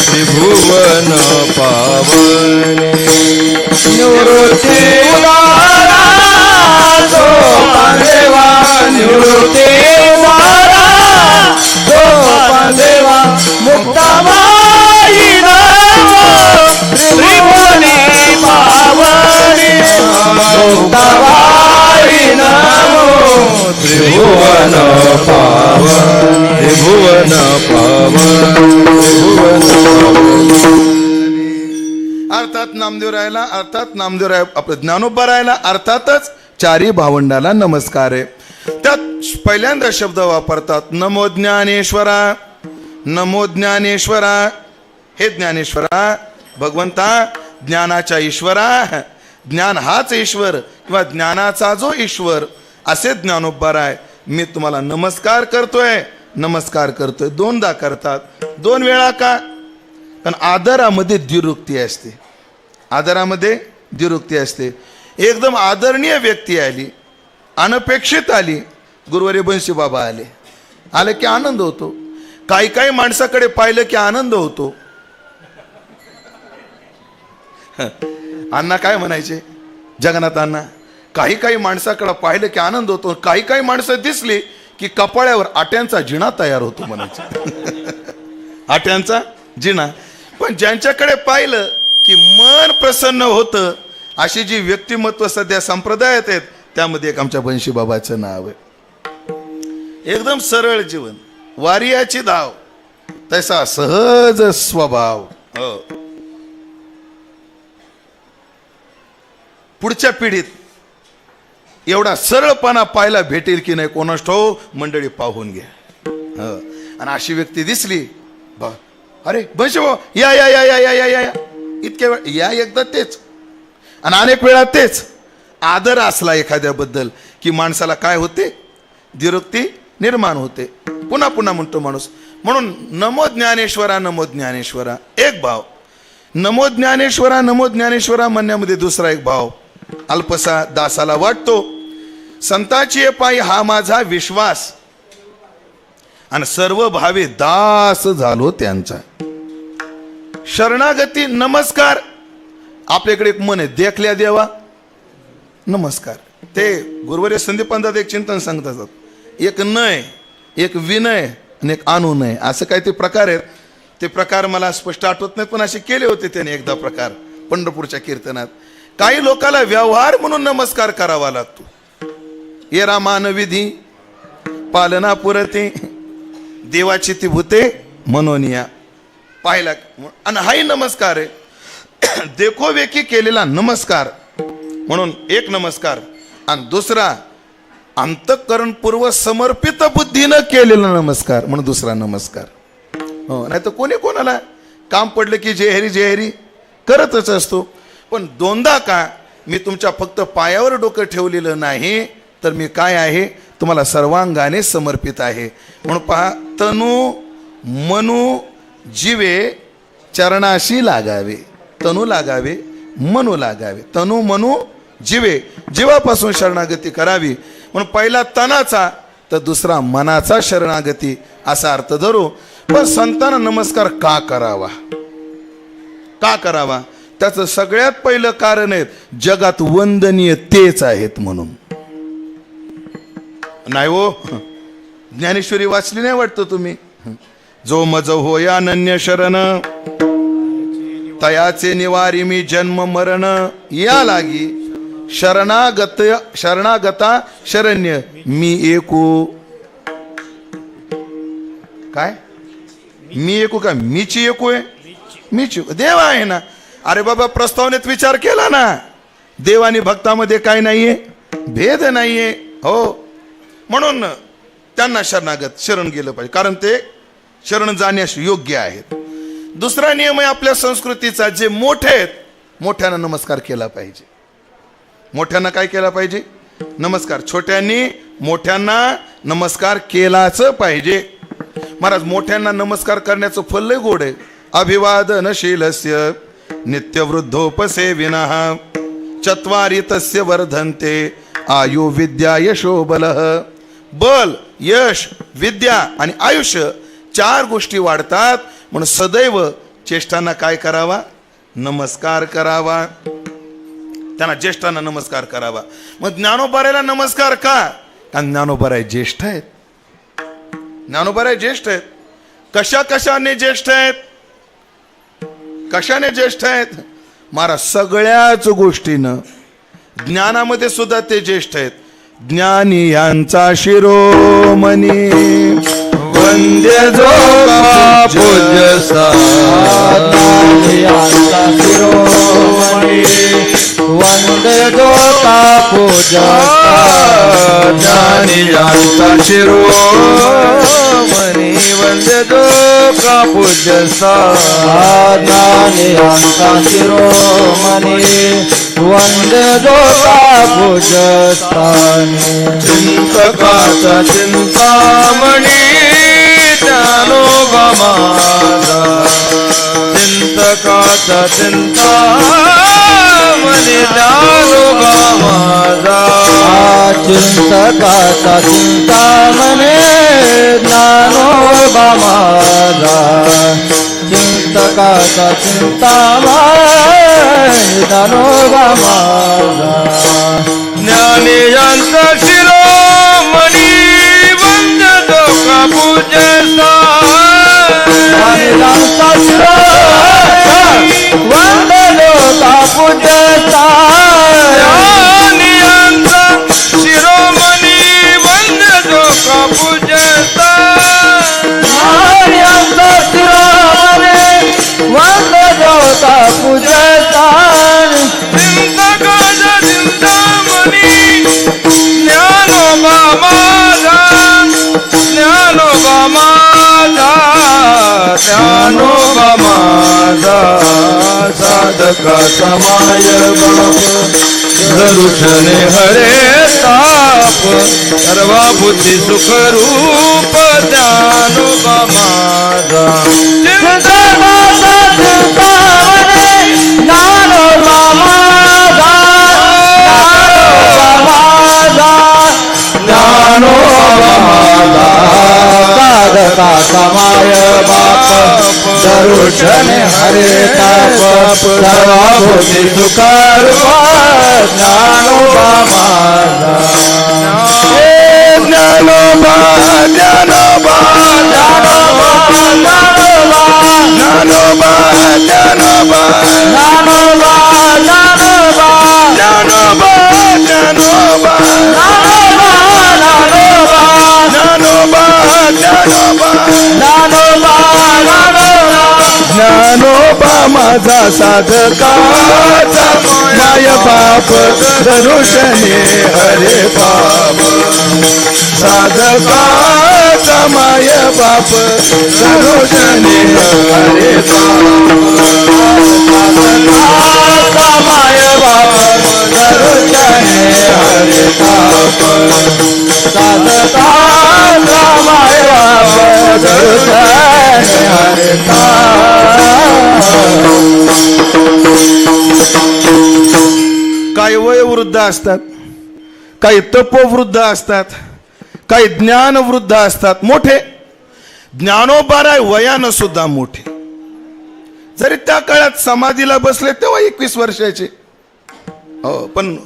त्रिभुवन पावनी, निवृत्ती उदारा सोपान देवा, निवृत्ती उदारा सोपान देवा, मुक्ताबाई नमो त्रिभुवनी पावनी, मुक्ताबाई नमो त्रिभुवन पावनी, त्रिभुवन पावनी, अर्थात नामदेवराय आपलं ज्ञानोबारायला अर्थातच 4ही भावंडाला नमस्कार आहे. त्यात पहिल्यांदा शब्द वापरतात नमो ज्ञानेश्वरा, नमो ज्ञानेश्वरा. हे ज्ञानेश्वरा, भगवंता ज्ञानाच्या ईश्वरा, ज्ञान हाच ईश्वर किंवा ज्ञानाचा जो ईश्वर, असे ज्ञानोबाराय मी तुम्हाला नमस्कार करतोय. 2दा करतात. 2 वेळा का? कारण आदरामध्ये द्विरुक्ती असते. आदरामध्ये द्विरुक्ती असते. एकदम आदरणीय व्यक्ती आली, अनपेक्षित आली, गुरुवारी बंशी बाबा आले की आनंद होतो. काही माणसाकडे पाहिलं की आनंद होतो. अण्णा काय म्हणायचे, जगन्नाथ अण्णा, काही माणसाकडे पाहिलं की आनंद होतो. काही माणसं दिसली की कपाळ्यावर आट्यांचा जिणा तयार होतो म्हणायचे. आट्यांचा जिणा. पण ज्यांच्याकडे पाहिलं की मन प्रसन्न होतं, अशी जी व्यक्तिमत्व सध्या संप्रदायात आहेत, त्यामध्ये एक आमच्या बंशी बाबाचं नाव आहे. एकदम सरळ जीवन, वारियाची धाव, तसा सहज स्वभाव. हो. पुढच्या पिढीत एवढा सरळपणा पाहायला भेटेल की नाही कोणास ठाऊक, मंडळी पाहून घ्या. आणि अशी व्यक्ती दिसली, अरे बंशी भाऊ या या या या या या इतक्या वेळ या, एकदा तेच आणि अनेक वेळा तेच. आदर असला एखाद्याबद्दल की माणसाला काय होते, द्विरुक्ती निर्माण होते. पुन्हा म्हणतो माणूस. म्हणून नमो ज्ञानेश्वरा, नमो ज्ञानेश्वरा एक भाव. नमो ज्ञानेश्वरा म्हणण्यामध्ये दुसरा एक भाव अल्पसा दासाला वाटतो. संताची पायी हा माझा विश्वास, आणि सर्व भावे दास झालो त्यांचा. शरणागती नमस्कार. आपल्याकडे एक मन आहे, देखल्या देवा नमस्कार. ते गुरुवारी संदीपांतात एक चिंतन सांगतात, एक नय, एक विनय आणि एक अनुनय, असं काही ते प्रकार आहेत. ते प्रकार मला स्पष्ट आठवत नाहीत, पण असे केले होते त्याने एकदा प्रकार पंढरपूरच्या कीर्तनात. काही लोकांना व्यवहार म्हणून नमस्कार करावा लागतो. ये रामान विधी पालना पुरते, देवाची ती भूते मनोनिया पाहिला. आणि हाही नमस्कार आहे, देखोवेकी केलेला नमस्कार म्हणून एक नमस्कार. आणि दुसरा अंतःकरणपूर्व समर्पित बुद्धीनं केलेला नमस्कार म्हणून दुसरा नमस्कार. हो, नाही तर कोणी कोणाला काम पडलं की जय हरी करतच असतो. पण 2दा का? मी तुमच्या फक्त पायावर डोकं ठेवलेलं नाही, तर मी काय आहे, तुम्हाला सर्वांगाने समर्पित आहे. म्हणून पहा, तनु मनु जीवे चरणाशी लागावे. तनु लागावे, मनु लागावे. तनु मनु जीवापासून शरणागती करावी. म्हणून पहिला तनाचा तर दुसरा मनाचा शरणागती असा अर्थ धरू. पण संतांना नमस्कार का करावा, का करावा? त्याचं सगळ्यात पहिलं कारण आहे जगात वंदनीय तेच आहेत म्हणून. नाही हो, ज्ञानेश्वरी वाचली नाही वाटतं तुम्ही? जो मज होय अनन्य शरण तयाचे निवारी मी जन्म मरण या लागी शरणागता शरण्य मी एकू. काय मी एकू? काय मीची एकू आहे? मीची देव आहे ना. अरे बाबा, प्रस्तावनेत विचार केला ना, देव आणि भक्तामध्ये काय नाहीये? भेद नाहीये. हो, म्हणून त्यांना शरण गेलं पाहिजे, कारण ते शरण जाण्यास योग्य आहेत. दुसरा नियम आहे आपल्या संस्कृतीचा, जे मोठे आहेत मोठ्यांना नमस्कार केला पाहिजे. मोठ्यांना काय केला पाहिजे? नमस्कार. छोट्यांनी मोठ्यांना नमस्कार केलाच पाहिजे. महाराज, मोठ्यांना नमस्कार करण्याचं फल लय गोड आहे. अभिवादनशीलस्य नित्यवृद्धोपसेविनः चत्वारि तस्य वर्धन्ते आयु विद्या यशो बलः. बल, यश, विद्या आणि आयुष्य 4 गोष्टी वाढतात. म्हणून सदैव ज्येष्ठांना काय करावा? नमस्कार करावा. त्यांना ज्येष्ठांना नमस्कार करावा. मग ज्ञानोबारायला नमस्कार का? कारण ज्ञानोबाराय ज्येष्ठ आहेत. ज्ञानोबाराय ज्येष्ठ आहेत. कशाने ज्येष्ठ आहेत? कशाने ज्येष्ठ आहेत? महाराज, सगळ्याच गोष्टीनं ज्ञानामध्ये सुद्धा ते ज्येष्ठ आहेत. ज्ञानी यांचा शिरोमणी वंद्य जो पूज्यसा वंदे जो का पूजा ज्ञानी यांचा शिरोमणी वंद्य जो का पूज्यसा ज्ञानी यांचा शिरोमणी वंदे जो का पूजस्थानी चिंतकाचा चिंतामणी ज्ञानोबा माझा चिंतकाचा चिंतामणी ज्ञानोबा माझा चिंतकाचा चिंतामणी ज्ञानोबा माझा चिंतकाचा चिंतामणी ज्ञानोबा माझा ज्ञानी यांचा शिरोमणी वंद्य जो का पूजसा ज्ञानीयांचा शिरोमणी वंद्य जो का पूजसा ज्ञानीयांचा शिरोमणी वंद्य जो का पूजसा ज्ञानीयांचा शिरोमणी वंद्य जो का पूजसा चिंतकाचा चिंतामणी ज्ञानोबा माझा ज्ञानोबा माझा ज्ञानोबा माझा साधकाचा माय बाप धरुषणे हरे ताप सर्वा बुद्धी सुख रूप ज्ञानोबा माझा चिंतकाचा चिंतामणी ज्ञानोबा माझा ज्ञानोबा माझा साधकाचा माय बाप दरुषणे हरे ताप सर्वा बुद्धी सुख रूप ज्ञानोबा माझा ज्ञानोबा ज्ञानोबा ज्ञानोबा ज्ञानोबा ज्ञानोबा ज्ञानोबा ज्ञानोबा ज्ञानोबा ज्ञानोबा ज्ञानोबा ज्ञानोबा ज्ञानोबा माझा साधकाचा माय बाप धरुषणे हरे बाप साधकाचा माय बाप धरुषणे हरे बाप माय बाप दरुषणे हरे ताप साधकाचा माय बाप दरुषणे हरे ताप काही वयोवृद्ध असतात, काही तपोवृद्ध असतात, काही ज्ञानवृद्ध असतात. मोठे ज्ञानोबाराय वयानं सुद्धा मोठे, जरी त्या काळात समाधीला बसले तेव्हा 21 वर्षाचे. हो, पण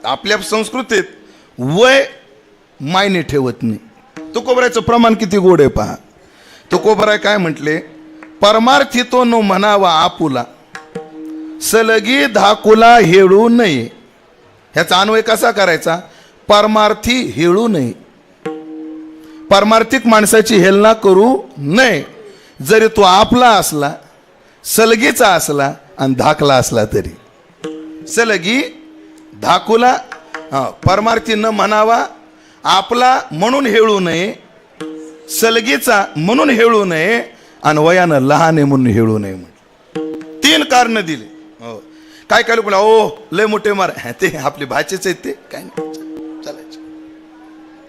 आपल्या संस्कृतीत वय मायने ठेवत नाही. तुकोबरायचं प्रमाण किती गोड आहे पहा. तुकोबराय काय म्हटले, परमार्थी तो नो म्हणावा आपुला, सलगी धाकुला हेळू नये. ह्याचा अन्वय कसा करायचा? परमार्थी हेळू नये, परमार्थिक माणसाची हेलना करू नये. जरी तो आपला असला, सलगीचा असला आणि धाकला असला तरी. सलगी धाकुला परमार्थी न म्हणावा, आपला म्हणून हेळू नये, सलगीचा म्हणून हेळू नये, आणि वयानं लहान आहे म्हणून हेळू नये. 3 कारण दिले. हो, काय काय लोक ओ लय मोठे मार, ते आपले भाचेच आहेत, ते काय नाही चालायचे,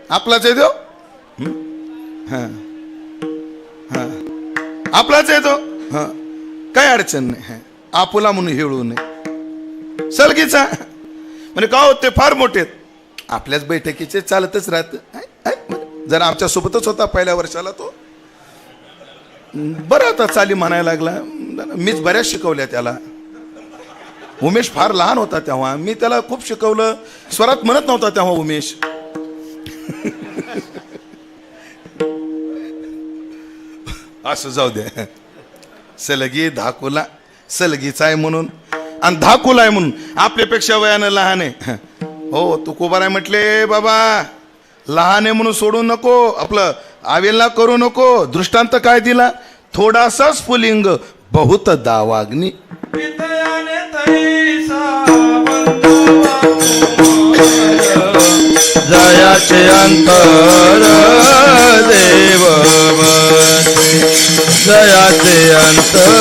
आपलाच आहे तो. हा हा आपलाच आहे तो. हा काय अडचण नाही, आपुला म्हणून हेळू नये. सलगीचा म्हणजे का हो, ते फार मोठे आहेत, आपल्याच बैठकीचे चालतच राहत. जरा आमच्या सोबतच होता पहिल्या वर्षाला तो, बरं आता चाली म्हणायला लागला. मीच बऱ्याच शिकवल्या त्याला. उमेश फार लहान होता तेव्हा, मी त्याला खूप शिकवलं. स्वरात म्हणत नव्हता तेव्हा उमेश. असं जाऊ दे. सलगी धाकुला, सलगीचा आहे म्हणून आणि धाकुला आहे म्हणून आपल्यापेक्षा वयानं लहान आहे. हो, तुकोबाराय म्हटले, बाबा लहान आहे म्हणून सोडू नको, आपलं आवेलना करू नको. दृष्टांत काय दिला? थोडासा स्फुलिंग बहुत दावाग्नी. जयाचे अंतर देव बसे, जयाचे अंतर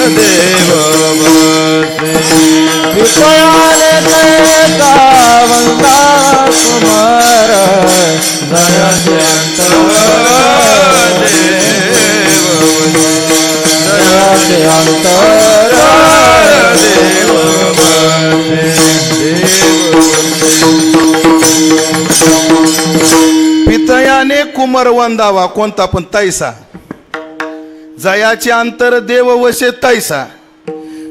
देव बसे. विषयाने देता वंदा कुमार, जयाचे अंतर देव बसे, जयाचे अंतर देव बसे. पितयाने कुमर वंदावा, कोणता पण तैसा. जयाचे अंतर देव वशे तैसा.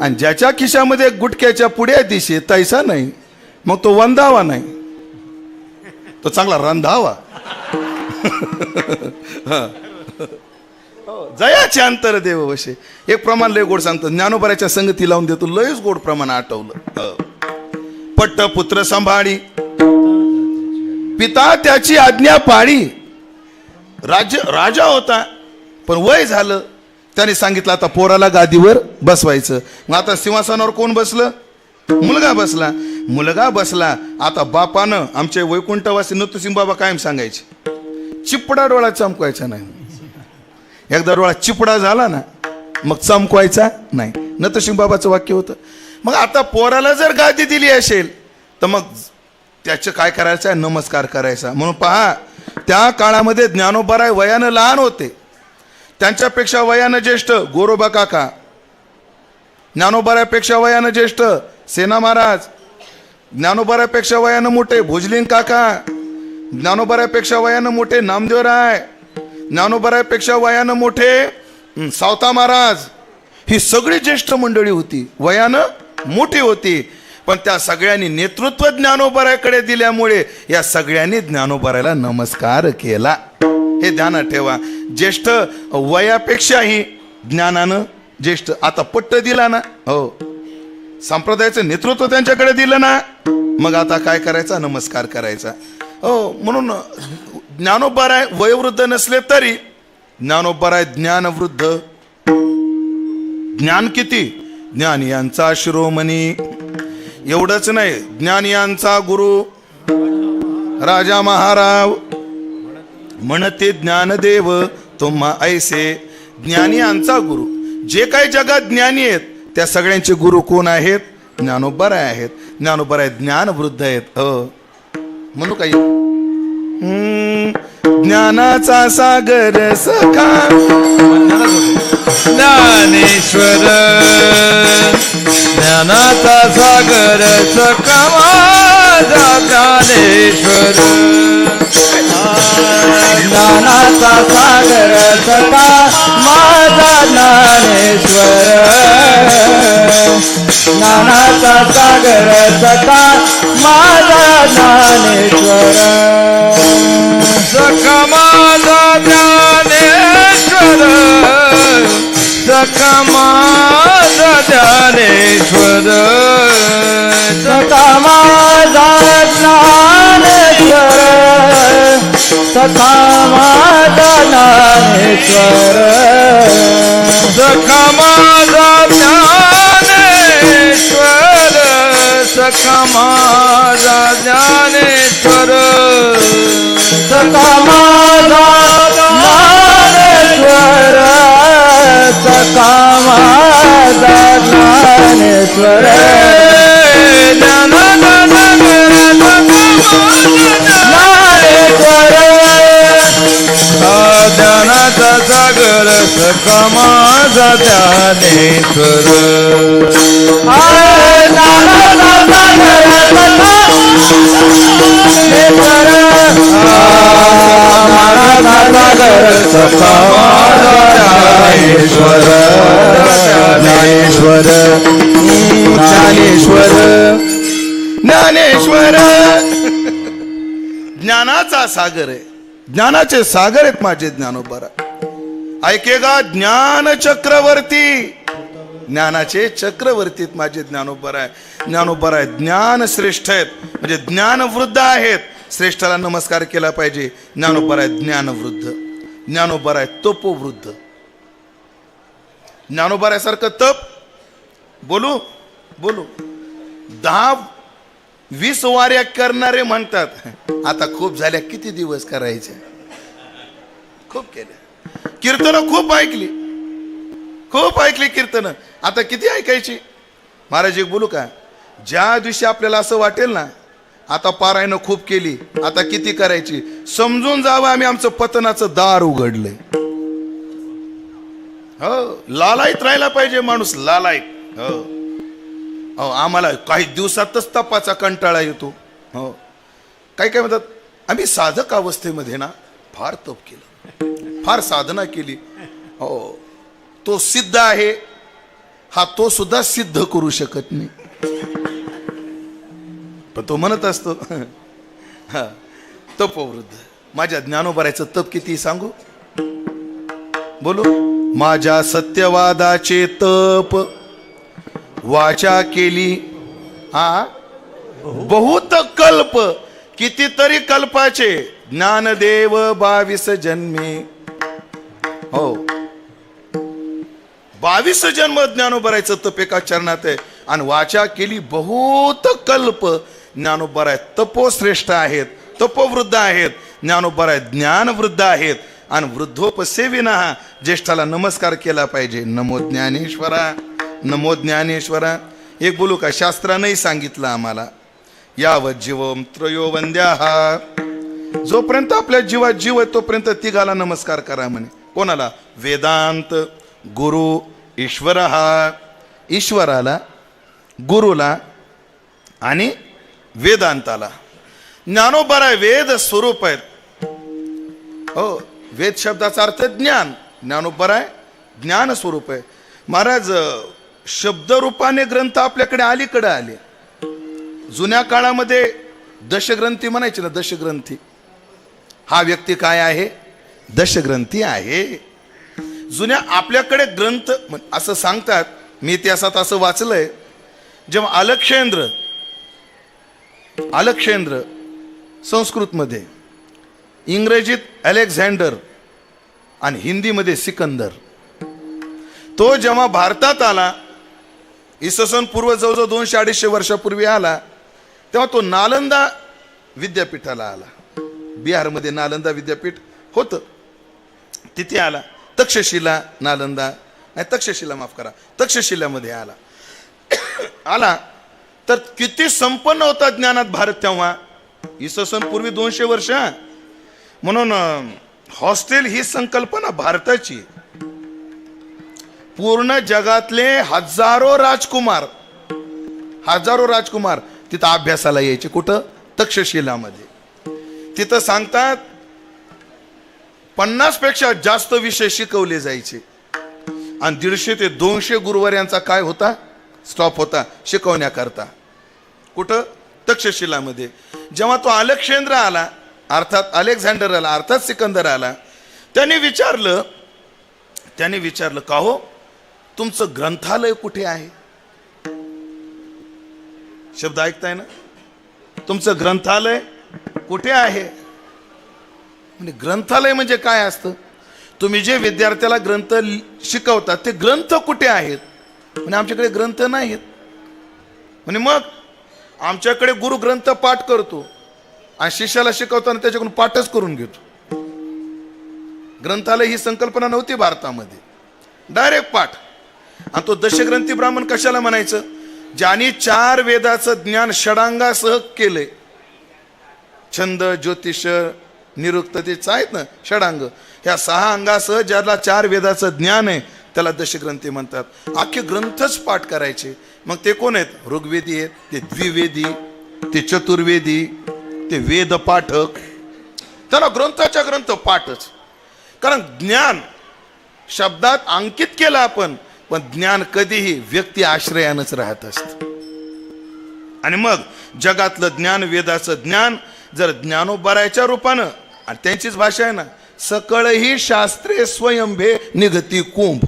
आणि ज्याच्या खिशामध्ये गुटक्याच्या पुढ्या दिशे तैसा नाही, मग तो वंदावा नाही, तो चांगला रंधावा. जयाचे अंतर देव वशे. एक प्रमाण लय गोड सांगतो, ज्ञानोबराच्या संगती लावून देतो, लयच गोड प्रमाण आठवलं. पट्ट पुत्र सांभाळी, पिता त्याची आज्ञा पाळी. राजा होता, पण वय झालं. त्याने सांगितलं आता पोराला गादीवर बसवायचं. मग आता सिंहासनावर कोण बसलं? मुलगा बसला. मुलगा बसला. आता बापानं, आमचे वैकुंठवासी नतुसिंह बाबा कायम सांगायचे, चिपडा डोळा चमकवायचा नाही. एकदा डोळा चिपडा झाला ना, मग चमकवायचा नाही. नतुसिंह बाबाचं वाक्य होतं. मग आता पोराला जर गादी दिली असेल तर मग त्याचं काय करायचं? नमस्कार करायचा. म्हणून पहा, त्या काळामध्ये ज्ञानोबाराय वयानं लहान होते, त्यांच्यापेक्षा वयानं ज्येष्ठ गोरोबा काका, ज्ञानोबारायपेक्षा वयानं ज्येष्ठ सेना महाराज, ज्ञानोबारायपेक्षा वयानं मोठे भोजलिंग काका, ज्ञानोबारायपेक्षा वयानं मोठे नामदेवराय, ज्ञानोबारायपेक्षा वयानं मोठे सावता महाराज. ही सगळी ज्येष्ठ मंडळी होती, वयानं मोठी होती. पण त्या सगळ्यांनी नेतृत्व ज्ञानोबारायकडे दिल्यामुळे या सगळ्यांनी ज्ञानोबारायला नमस्कार केला. हे ध्यानात ठेवा. ज्येष्ठ वयापेक्षाही ज्ञानानं ज्येष्ठ. आता पट्ट दिला ना, हो, संप्रदायाचं नेतृत्व त्यांच्याकडे दिलं ना, मग आता काय करायचा? नमस्कार करायचा. हो, म्हणून ज्ञानोबाराय वयोवृद्ध नसले तरी ज्ञानोबाराय ज्ञानवृद्ध. ज्ञान किती? ज्ञान यांचा शिरोमणी. एवढंच नाही, ज्ञान यांचा गुरु राजा महाराव म्हणते ज्ञानदेव तुम्हा ऐसे. ज्ञानी यांचा गुरु. जे काही जगात ज्ञानी आहेत त्या सगळ्यांचे गुरु कोण आहेत? ज्ञानोबाराय आहेत. ज्ञानोबाराय ज्ञानवृद्ध आहेत. म्हणू काही ज्ञानाचा सागर सखा ज्ञानेश्वर ज्ञानाचा सागर सखा माझा ज्ञानेश्वर ज्ञानाचा सागर सखा माझा ज्ञानेश्वर ज्ञानाचा सागर सखा माझा ज्ञानेश्वर सखा माझा ज्ञानेश्वर सखा माझा ज्ञानेश्वर सखा माझा ज्ञानेश्वर सखा माझा ज्ञानेश्वर सखा माझा ज्ञानेश्वर सखा माझा ज्ञानेश्वर सखा माझा ज्ञानेश्वर सखा माझा ज्ञानेश्वर ज्ञानाचा सागर सखा माझा ज्ञानेश्वर सखा माझा ज्ञानेश्वर ज्ञानेश्वर ज्ञानेश्वर ज्ञानेश्वर ज्ञानाचा सागर आहे. ज्ञानाचे सागर आहेत माझे ज्ञानोबा. ऐकेगा ज्ञान चक्रवर्ती ज्ञानाचे चक्रवर्ती आहेत माझे ज्ञानोबा आहे. ज्ञानोबा आहे ज्ञान श्रेष्ठ आहेत म्हणजे ज्ञान वृद्ध आहेत. श्रेष्ठाला नमस्कार केला पाहिजे. ज्ञानोबा आहे ज्ञान वृद्ध. ज्ञानोबा आहे तपोवृद्ध. ज्ञानोबा सारखं तप बोलू बोलू 10-20 वाऱ्या करणारे म्हणतात आता खूप झाल्या किती दिवस करायचे. खूप केल्या कीर्तनं खूप ऐकली कीर्तनं आता किती ऐकायची. महाराज एक बोलू का ज्या दिवशी आपल्याला असं वाटेल ना आता पारायण खूप केली आता किती करायची समजून जावं आम्ही आमचं पतनाचं दार उघडलंय. हो लालायत राहायला पाहिजे माणूस लालायत. हो आम्हाला काही दिवसातच तपाचा कंटाळा येतो. हो काय म्हणतात आम्ही साधक अवस्थेमध्ये ना फार तप केलं फार साधना केली. हो तो सिद्ध आहे हा तो सुद्धा सिद्ध करू शकत नाही पण तो म्हणत असतो तपोवृद्ध. माझ्या ज्ञानोबारायचं तप किती सांगू बोलू. माझ्या सत्यवादाचे तप वाचा केली बहुत कल्प कितीतरी कल्पाचे ज्ञानदेव 22 जन्मे. हो 22 जन्म ज्ञानोबरायचं तप एका चरणात आहे आणि वाचा केली बहुत कल्प. ज्ञानोबराय तपोश्रेष्ठ आहेत तपोवृद्ध आहेत. ज्ञानोबराय ज्ञानवृद्ध आहेत आणि वृद्धोपसेविना ज्येष्ठाला नमस्कार केला पाहिजे. नमो ज्ञानेश्वरा नमो ज्ञानेश्वरा. एक बोलू का शास्त्रानंही सांगितलं आम्हाला यावत जीवम त्रयो वंद्या जोपर्यंत आपल्या जीवात जीव आहे तोपर्यंत तिघाला नमस्कार करा म्हणे. कोणाला वेदांत गुरु ईश्वर ईश्वराला गुरुला आणि वेदांताला. ज्ञानोबा वेद स्वरूप आहेत. हो वेद शब्दाचा अर्थ ज्ञान. ज्ञानोबा ज्ञान स्वरूप आहे. महाराज शब्दरूपाने ग्रंथ आपल्याकडे अलीकडे आले. जुन्या काळामध्ये दशग्रंथी म्हणायचे ना दशग्रंथी. हा व्यक्ती काय आहे दशग्रंथी आहे. जुन्या आपल्याकडे ग्रंथ असं सांगतात. मी इतिहासात असं वाचलंय जेव्हा अलक्षेंद्र संस्कृतमध्ये इंग्रजीत अलेक्झांडर आणि हिंदीमध्ये सिकंदर तो जेव्हा भारतात आला इसवी सन पूर्व जवळजवळ 200-250 वर्षापूर्वी आला तेव्हा तो नालंदा विद्यापीठाला आला. बिहारमध्ये नालंदा विद्यापीठ होतं तिथे आला. तक्षशिला नालंदा नाही तक्षशिला माफ करा तक्षशिलामध्ये आला तर किती संपन्न होता ज्ञानात भारत तेव्हा. इसवी सन पूर्वी 200 वर्ष म्हणून हॉस्टेल ही संकल्पना भारताची आहे. पूर्ण जगातले हजारो राजकुमार तिथं अभ्यासाला यायचे. कुठं? तक्षशिलामध्ये. तिथं सांगतात 50 पेक्षा जास्त विषय शिकवले जायचे आणि 150 ते 200 गुरुवार काय होता? स्टॉप होता शिकवण्याकरता. कुठं? तक्षशिलामध्ये. जेव्हा तो अलेक्झांडर आला, अलेक्झांडर आला, अर्थात सिकंदर आला, त्याने विचारलं का हो तुमचं ग्रंथालय कुठे आहे? शब्द ऐकताय ना? तुमचं ग्रंथालय कुठे आहे? म्हणजे ग्रंथालय म्हणजे काय असतं? तुम्ही जे विद्यार्थ्याला ग्रंथ शिकवतात ते ग्रंथ कुठे आहेत? म्हणजे आमच्याकडे ग्रंथ नाहीत. म्हणजे मग आमच्याकडे गुरु ग्रंथ पाठ करतो आणि शिष्याला शिकवताना त्याच्याकडून पाठच करून घेतो. ग्रंथालय ही संकल्पना नव्हती भारतामध्ये. डायरेक्ट पाठ. आणि तो दशग्रंथी ब्राह्मण कशाला म्हणायचं? ज्यांनी 4 वेदाचं ज्ञान षडांगासह केलंय. छंद, ज्योतिष, निरुक्ततेच आहेत ना षडांग. ह्या 6 अंगासह ज्याला 4 वेदाचं ज्ञान आहे त्याला दशग्रंथी म्हणतात. अख्खे ग्रंथच पाठ करायचे. मग ते कोण आहेत? ऋग्वेदी आहेत, ते द्विवेदी, ते चतुर्वेदी, ते वेद पाठक. त्याला ग्रंथाच्या ग्रंथ पाठच. कारण ज्ञान शब्दात अंकित केलं आपण, पण ज्ञान कधीही व्यक्ती आश्रयानंच राहत असत. आणि मग जगातलं ज्ञान, वेदाचं ज्ञान जर ज्ञानोबरायच्या रूपानं, आणि त्यांचीच भाषा आहे ना, सकळ ही शास्त्रे स्वयंभे निघती कुंभ.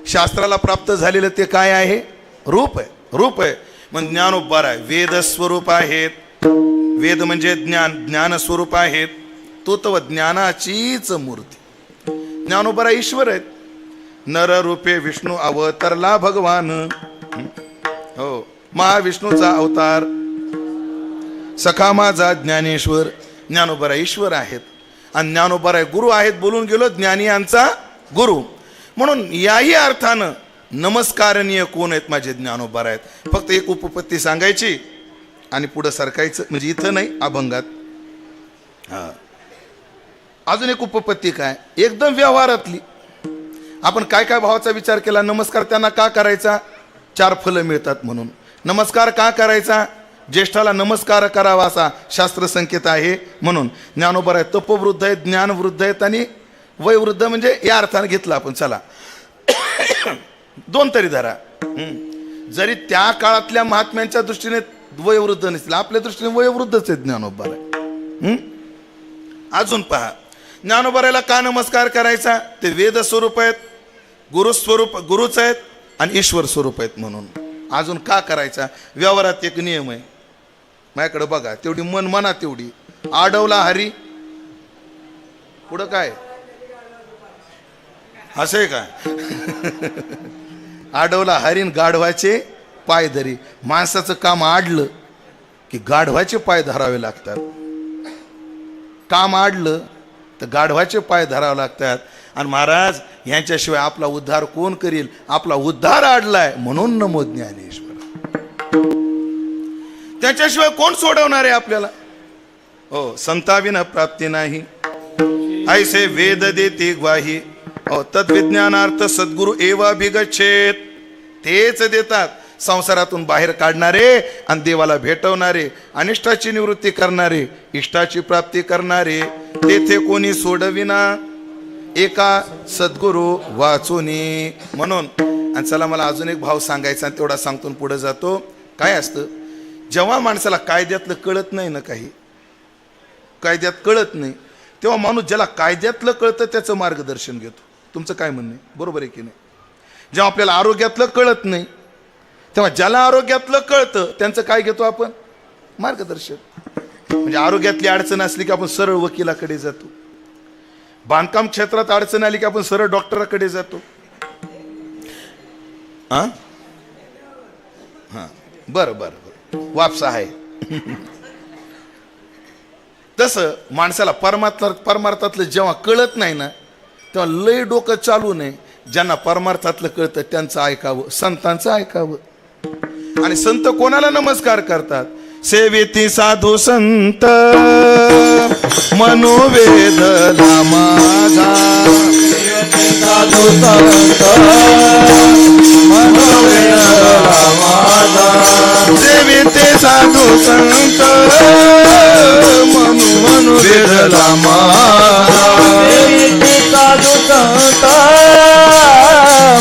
शास्त्राला प्राप्त झालेलं ते काय आहे? रूप आहे. मग ज्ञानोबराय वेद स्वरूप आहेत. वेद म्हणजे ज्ञान स्वरूप आहेत. तो तर ज्ञानाचीच मूर्ती. ज्ञानोबराय ईश्वर आहेत. नर रूपे विष्णू अवतरला भगवान. हो, महाविष्णूचा अवतार. सखा माझा ज्ञानेश्वर. ज्ञानोबराय ईश्वर आहेत आणि ज्ञानोबराय गुरु आहेत. बोलून गेलो ज्ञानी यांचा गुरु. म्हणून याही अर्थानं नमस्कारणीय कोण आहेत? माझे ज्ञानोबराय आहेत. फक्त एक उपपत्ती सांगायची आणि पुढं सरकायचं. म्हणजे इथं नाही, अभंगात. हा, अजून एक उपपत्ती काय? एकदम व्यवहारातली. आपण काय काय भावाचा विचार केला? नमस्कार त्यांना का करायचा? 4 फलं मिळतात म्हणून. नमस्कार का करायचा? ज्येष्ठाला नमस्कार करावा असा शास्त्र संकेत आहे म्हणून. ज्ञानोबराय तपवृद्ध आहेत, ज्ञानवृद्ध आहेत आणि वयवृद्ध, म्हणजे या अर्थाने घेतलं आपण. चला 2 तरी धरा. जरी त्या काळातल्या महात्म्यांच्या दृष्टीने वयवृद्ध नसतील, आपल्या दृष्टीने वयवृद्धच आहेत ज्ञानोबराय. अजून पहा, ज्ञानोबरायला का नमस्कार करायचा? ते वेद स्वरूप आहेत, गुरुच आहेत आणि ईश्वर स्वरूप आहेत म्हणून. अजून का करायचा? व्यवहारात एक नियम आहे. माझ्याकडे बघा, तेवढी मना तेवढी. आडवला हरी, पुढं काय असं आहे का? आडवला हरीन गाढवाचे पाय धरी. माणसाचं काम आडलं की गाढवाचे पाय धरावे लागतात. काम आडलं तर गाढवाचे पाय धरावे लागतात. आणि महाराज यांच्याशिवाय आपला उद्धार कोण करील? आपला उद्धार आडलाय म्हणून नमो ज्ञानेश्वर. त्याच्याशिवाय कोण सोडवणार आहे आपल्याला? हो, संताविना प्राप्ती नाही ऐसे वेद देते ग्वाही. हो, तद्विज्ञानार्थ सद्गुरु एवा भिगच्छेत. तेच देतात संसारातून बाहेर काढणारे आणि देवाला भेटवणारे, अनिष्टाची निवृत्ती करणारे, इष्टाची प्राप्ती करणारे. तेथे कोणी सोडविना एका सद्गुरु वाचुनी. म्हणून आणि चला मला अजून एक भाव सांगायचा आणि तेवढा सांगतो पुढे जातो. काय असतं? जेव्हा माणसाला कायद्यातलं कळत नाही ना, काही कायद्यात कळत नाही, तेव्हा माणूस ज्याला कायद्यातलं कळतं त्याचं मार्गदर्शन घेतो. तुमचं काय म्हणणं आहे? बरोबर आहे की नाही? जेव्हा आपल्याला आरोग्यातलं कळत नाही तेव्हा ज्याला आरोग्यातलं कळतं त्यांचं काय घेतो आपण? मार्गदर्शन. म्हणजे आरोग्यातली अडचण असली की आपण सरळ वकिलाकडे जातो. बांधकाम क्षेत्रात अडचण आली की आपण सरळ डॉक्टराकडे जातो. हां, बरं बरं बरं, वापसा आहे. तसं माणसाला परमार्थातलं जेव्हा कळत नाही ना तेव्हा लय डोकं चालू नये. ज्यांना परमार्थातलं कळतं त्यांचं ऐकावं, संतांचं ऐकावं. आणि संत कोणाला नमस्कार करतात? सेविती साधू संत मनोवेदला माझा साधू संत मनोवेदला माझा सेविती साधू संत मनोवेदला माझा साधू संत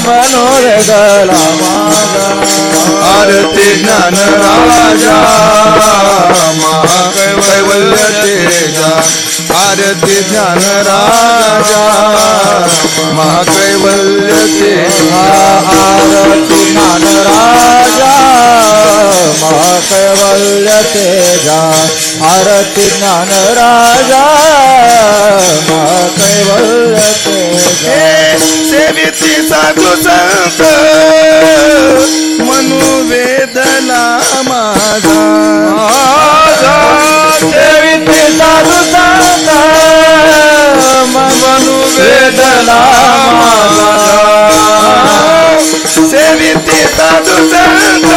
मनोवेदला माझा आरती ज्ञान राजा महाकैवल्य तेजा आरती ज्ञान राजा महाकैवल्य तेजा आरती ज्ञान राजा महाकैवल्य तेजा आरती ज्ञान राजा महाकैवल्य तेजा सेविती साधू संत मनोवेदना माझा सेविती साधू संत मनोवेदना माझा सेविती साधू संत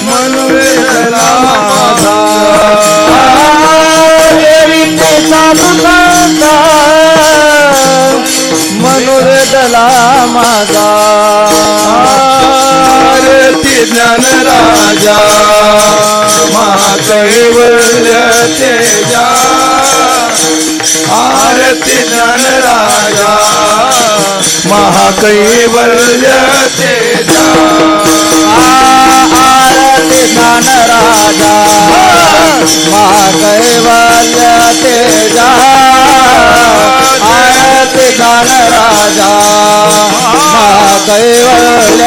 मनोवेदना माझा सेविती साधू संत मनोवेदना माझा आरती ज्ञान राजा महाकैवल्य तेजा आरती ज्ञान राजा महाकैवल्य तेजा आरती ज्ञान राजा महाकैवल्य तेजा आरती ज्ञान राजा महाकैवल्य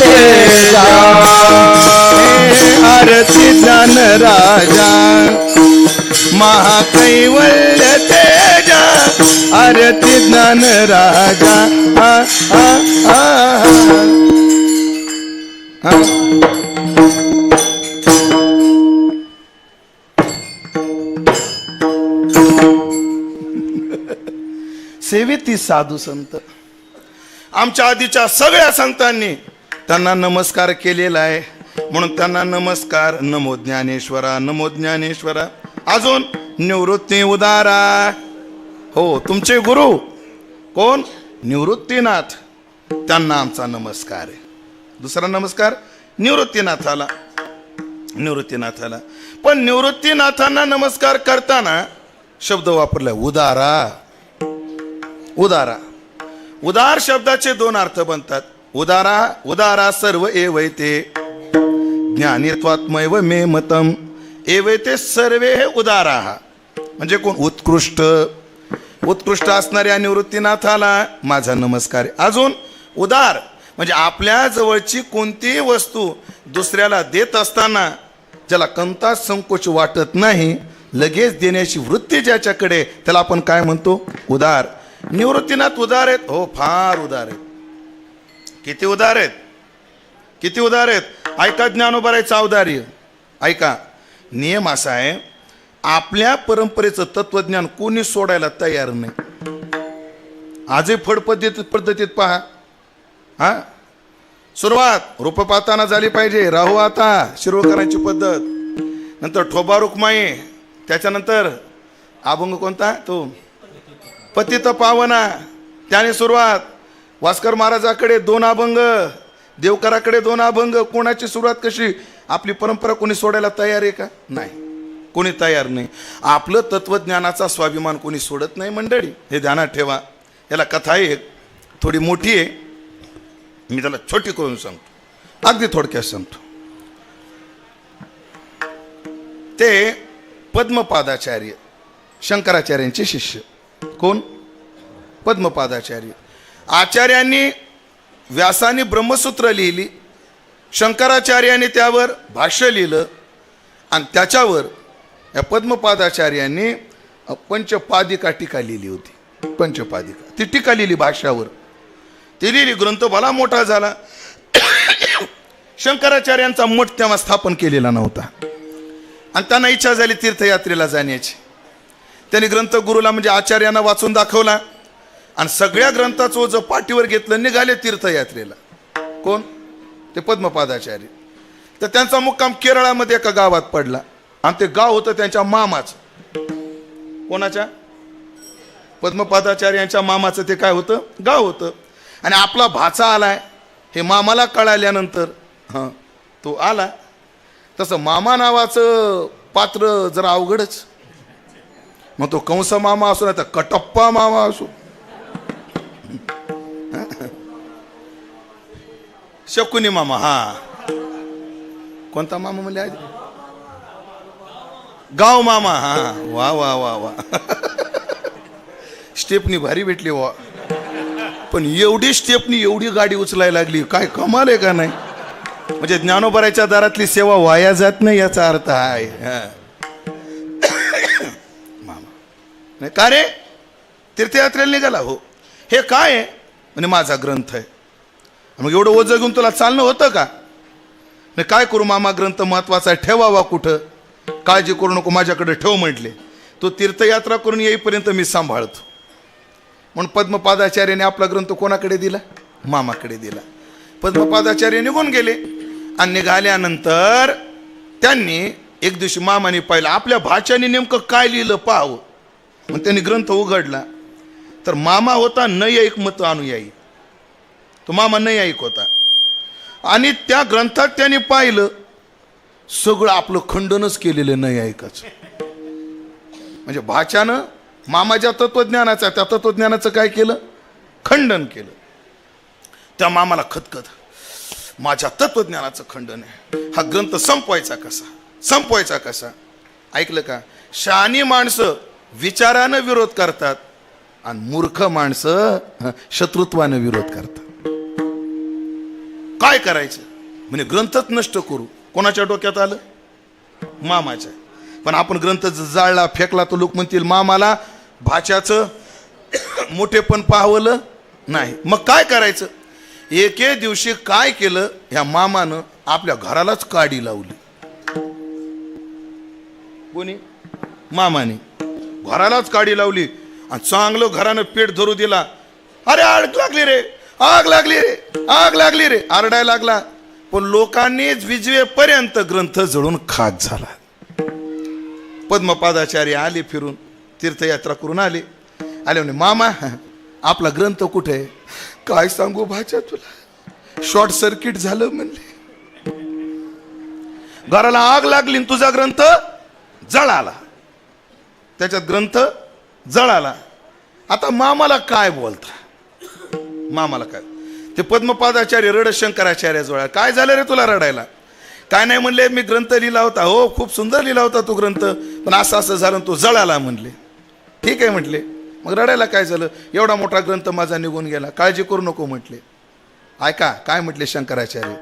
तेजा आरती ज्ञान राजा महाकैवल्य तेजा आरती ज्ञान राजा सेविती साधू संत आमच्या आधीच्या सगळ्या संतांनी त्यांना नमस्कार केलेला आहे म्हणून त्यांना नमस्कार. नमो ज्ञानेश्वरा नमो ज्ञानेश्वरा. अजून निवृत्ती उदारा. हो तुमचे गुरु कोण? निवृत्तीनाथ. त्यांना आमचा नमस्कार आहे. दुसरा नमस्कार निवृत्तीनाथाला. निवृत्तीनाथाला. पण निवृत्तीनाथांना नमस्कार करताना शब्द वापरला उदारा. उदारा. उदार शब्दाचे दोन अर्थ बनतात. उदारा उदारा सर्व एवैते ज्ञानीत्वात्मैव मे मतम. एवैते सर्वे हे उदारा. म्हणजे कोण? उत्कृष्ट. उत्कृष्ट असणाऱ्या निवृत्तीनाथाला माझा नमस्कार. अजून उदार म्हणजे आपल्या जवळची कोणतीही वस्तू दुसऱ्याला देत असताना ज्याला कंता संकोच वाटत नाही, लगेच देण्याची वृत्ती ज्याच्याकडे, त्याला आपण काय म्हणतो? उदार. निवृत्तीनाथ उदार आहेत. हो फार उदार आहेत. किती उदार आहेत? किती उदार आहेत? ऐका ज्ञानोबारायचं औदार्य. ऐका. नियम असा आहे, आपल्या परंपरेचं तत्वज्ञान कोणी सोडायला तयार नाही. आजही फड पद्धतीत पहा. हा सुरुवात रूपपाताना झाली पाहिजे. राहू आता शिरोळकरांची पद्धत, नंतर ठोबा रुक्माई, त्याच्यानंतर अभंग कोणता तो पतित पावना, त्याने सुरुवात. वास्कर महाराजाकडे 2 अभंग, देवकराकडे 2 अभंग. कोणाची सुरुवात कशी? आपली परंपरा कोणी सोडायला तयार आहे का? नाही, कोणी तयार नाही. आपलं तत्वज्ञानाचा स्वाभिमान कोणी सोडत नाही मंडळी, हे ध्यानात ठेवा. याला कथा आहे थोडी मोठी आहे, मी त्याला छोटी करून सांगतो, अगदी थोडक्यात सांगतो. ते पद्मपादाचार्य शंकराचार्यांचे शिष्य. कोण? पद्मपादाचार्य. आचार्यांनी व्यासाने ब्रह्मसूत्र लिहिली, शंकराचार्यांनी त्यावर भाष्य लिहिलं, आणि त्याच्यावर या पद्मपादाचार्यांनी पंचपादिका टीका लिहिली होती. पंचपादिका ती टीका लिहिली भाष्यावर. ती लिहिली, ग्रंथ भला मोठा झाला. शंकराचार्यांचा मठ तेव्हा स्थापन केलेला नव्हता, आणि त्यांना इच्छा झाली तीर्थयात्रेला जाण्याची. त्यांनी ग्रंथ गुरुला म्हणजे आचार्यांना वाचून दाखवला, आणि सगळ्या ग्रंथाचं ओझं पाठीवर घेतलं, निघाले तीर्थयात्रेला. कोण? ते पद्मपादाचार्य. तर त्यांचा मुक्काम केरळामध्ये एका गावात पडला आणि ते गाव होतं त्यांच्या मामाचं. कोणाच्या? पद्मपादाचार्य यांच्या मामाचं ते काय होतं? गाव होतं. आणि आपला भाचा आलाय हे मामाला कळाल्यानंतर हां तो आला. तसं मामा नावाचं पात्र जरा अवघडच. मग तो कंस मामा असो नाही तर कटप्पा मामा असो, शकुनी मामा. हा कोणता मामा म्हणले आधी? गाव मामा. हा वा वा वा वा स्टेपनी भारी भेटली वा. पण एवढी स्टेपनी एवढी गाडी उचलायला लागली, काय कमाल आहे का नाही? म्हणजे ज्ञानोबराच्या दारातली सेवा वाया जात नाही याचा अर्थ आहे. मामा नाही का रे तीर्थयात्रेला निघाला? हो. हे काय आहे? म्हणजे माझा ग्रंथ आहे. मग एवढं ओझं घेऊन तुला चालणं होतं का? नाही काय करू मामा, ग्रंथ महत्वाचा आहे, ठेवावा कुठं, काळजी करू नको, माझ्याकडे ठेव म्हटले. तो तीर्थयात्रा करून येईपर्यंत मी सांभाळतो. म्हणून पद्मपादाचार्याने आपला ग्रंथ कोणाकडे दिला? मामाकडे दिला. पद्मपादाचार्य निघून गेले आणि निघाल्यानंतर त्यांनी एक दिवशी मामाने पाहिलं आपल्या भाच्याने नेमकं काय लिहिलं पाहावं. मग त्यांनी ग्रंथ उघडला तर मामा होता नैयायिक मत अनुयायी. तो मामा नैयायिक होता आणि त्या ग्रंथात त्यांनी पाहिलं सगळं आपलं खंडनच केलेलं नैयायिकाचं. म्हणजे भाच्यानं मामाच्या तत्वज्ञानाचा त्या तत्वज्ञानाचं काय केलं? खंडन केलं. त्या मामाला खतखत, माझ्या तत्वज्ञानाचं खंडन आहे, हा ग्रंथ संपवायचा कसा, संपवायचा कसा? ऐकलं का? शहाणी माणसं विचारानं विरोध करतात आणि मूर्ख माणसं शत्रुत्वानं विरोध करतात. काय करायचं? म्हणजे ग्रंथच नष्ट करू. कोणाच्या डोक्यात आलं? मामाच्या. पण आपण ग्रंथ जाळला फेकला तर लोक म्हणतील मामाला भाच्याचं मोठेपण पाहवलं नाही. मग काय करायचं? एके दिवशी काय केलं ह्या मामानं? आपल्या घरालाच काडी लावली. कोणी? मामाने घरालाच काडी लावली आणि चांगलं घरानं पेट धरू दिला. अरे आग लागली रे, आग लागली रे, आग लागली रे आरडायला लागला. पण लोकांनीच विजवेपर्यंत ग्रंथ जळून खाक झाला. पद्मपादाचार्य आले फिरून, तीर्थयात्रा करून आले. म्हणे मामा आपला ग्रंथ कुठे आहे? काय सांगू भाच्या तुला, शॉर्ट सर्किट झालं म्हणले, घराला आग लागली तुझा ग्रंथ जळाला. त्याच्यात ग्रंथ जळाला. आता मामाला काय बोलता? मामाला काय? ते पद्मपादाचार्य रडत शंकराचार्याजवळ, काय झालं रे तुला रडायला? काय नाही म्हणले, मी ग्रंथ लिहिला होता. हो खूप सुंदर लिहिला होता तो ग्रंथ, पण असं असं झालं तो जळाला म्हणले. ठीक आहे म्हटले, मग रडायला काय झालं? एवढा मोठा ग्रंथ माझा निघून गेला, काळजी करू नको म्हटले. ऐका काय म्हटले शंकराचार्य,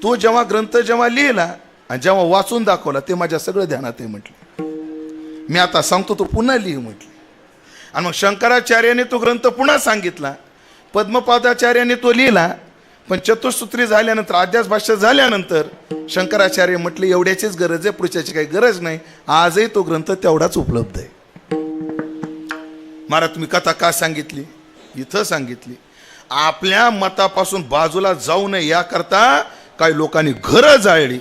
तो जेव्हा ग्रंथ जेव्हा लिहिला आणि जेव्हा वाचून दाखवला ते माझ्या सगळं ध्यानात आहे म्हटले. मी आता सांगतो तो पुन्हा लिहि म्हटले. आणि मग शंकराचार्याने तो ग्रंथ पुन्हा सांगितला. पद्मपादाचार्याने तो लिहिला. पण चतुसूत्री झाल्यानंतर, अध्यास भाष्य झाल्यानंतर शंकराचार्य म्हटले एवढ्याचीच गरज आहे, पुढच्याची काही गरज नाही. आजही तो ग्रंथ तेवढाच उपलब्ध आहे. महाराज तुम्ही कथा का सांगितली? इथं सांगितली आपल्या मतापासून बाजूला जाऊ नये याकरता काही लोकांनी घरं जाळली.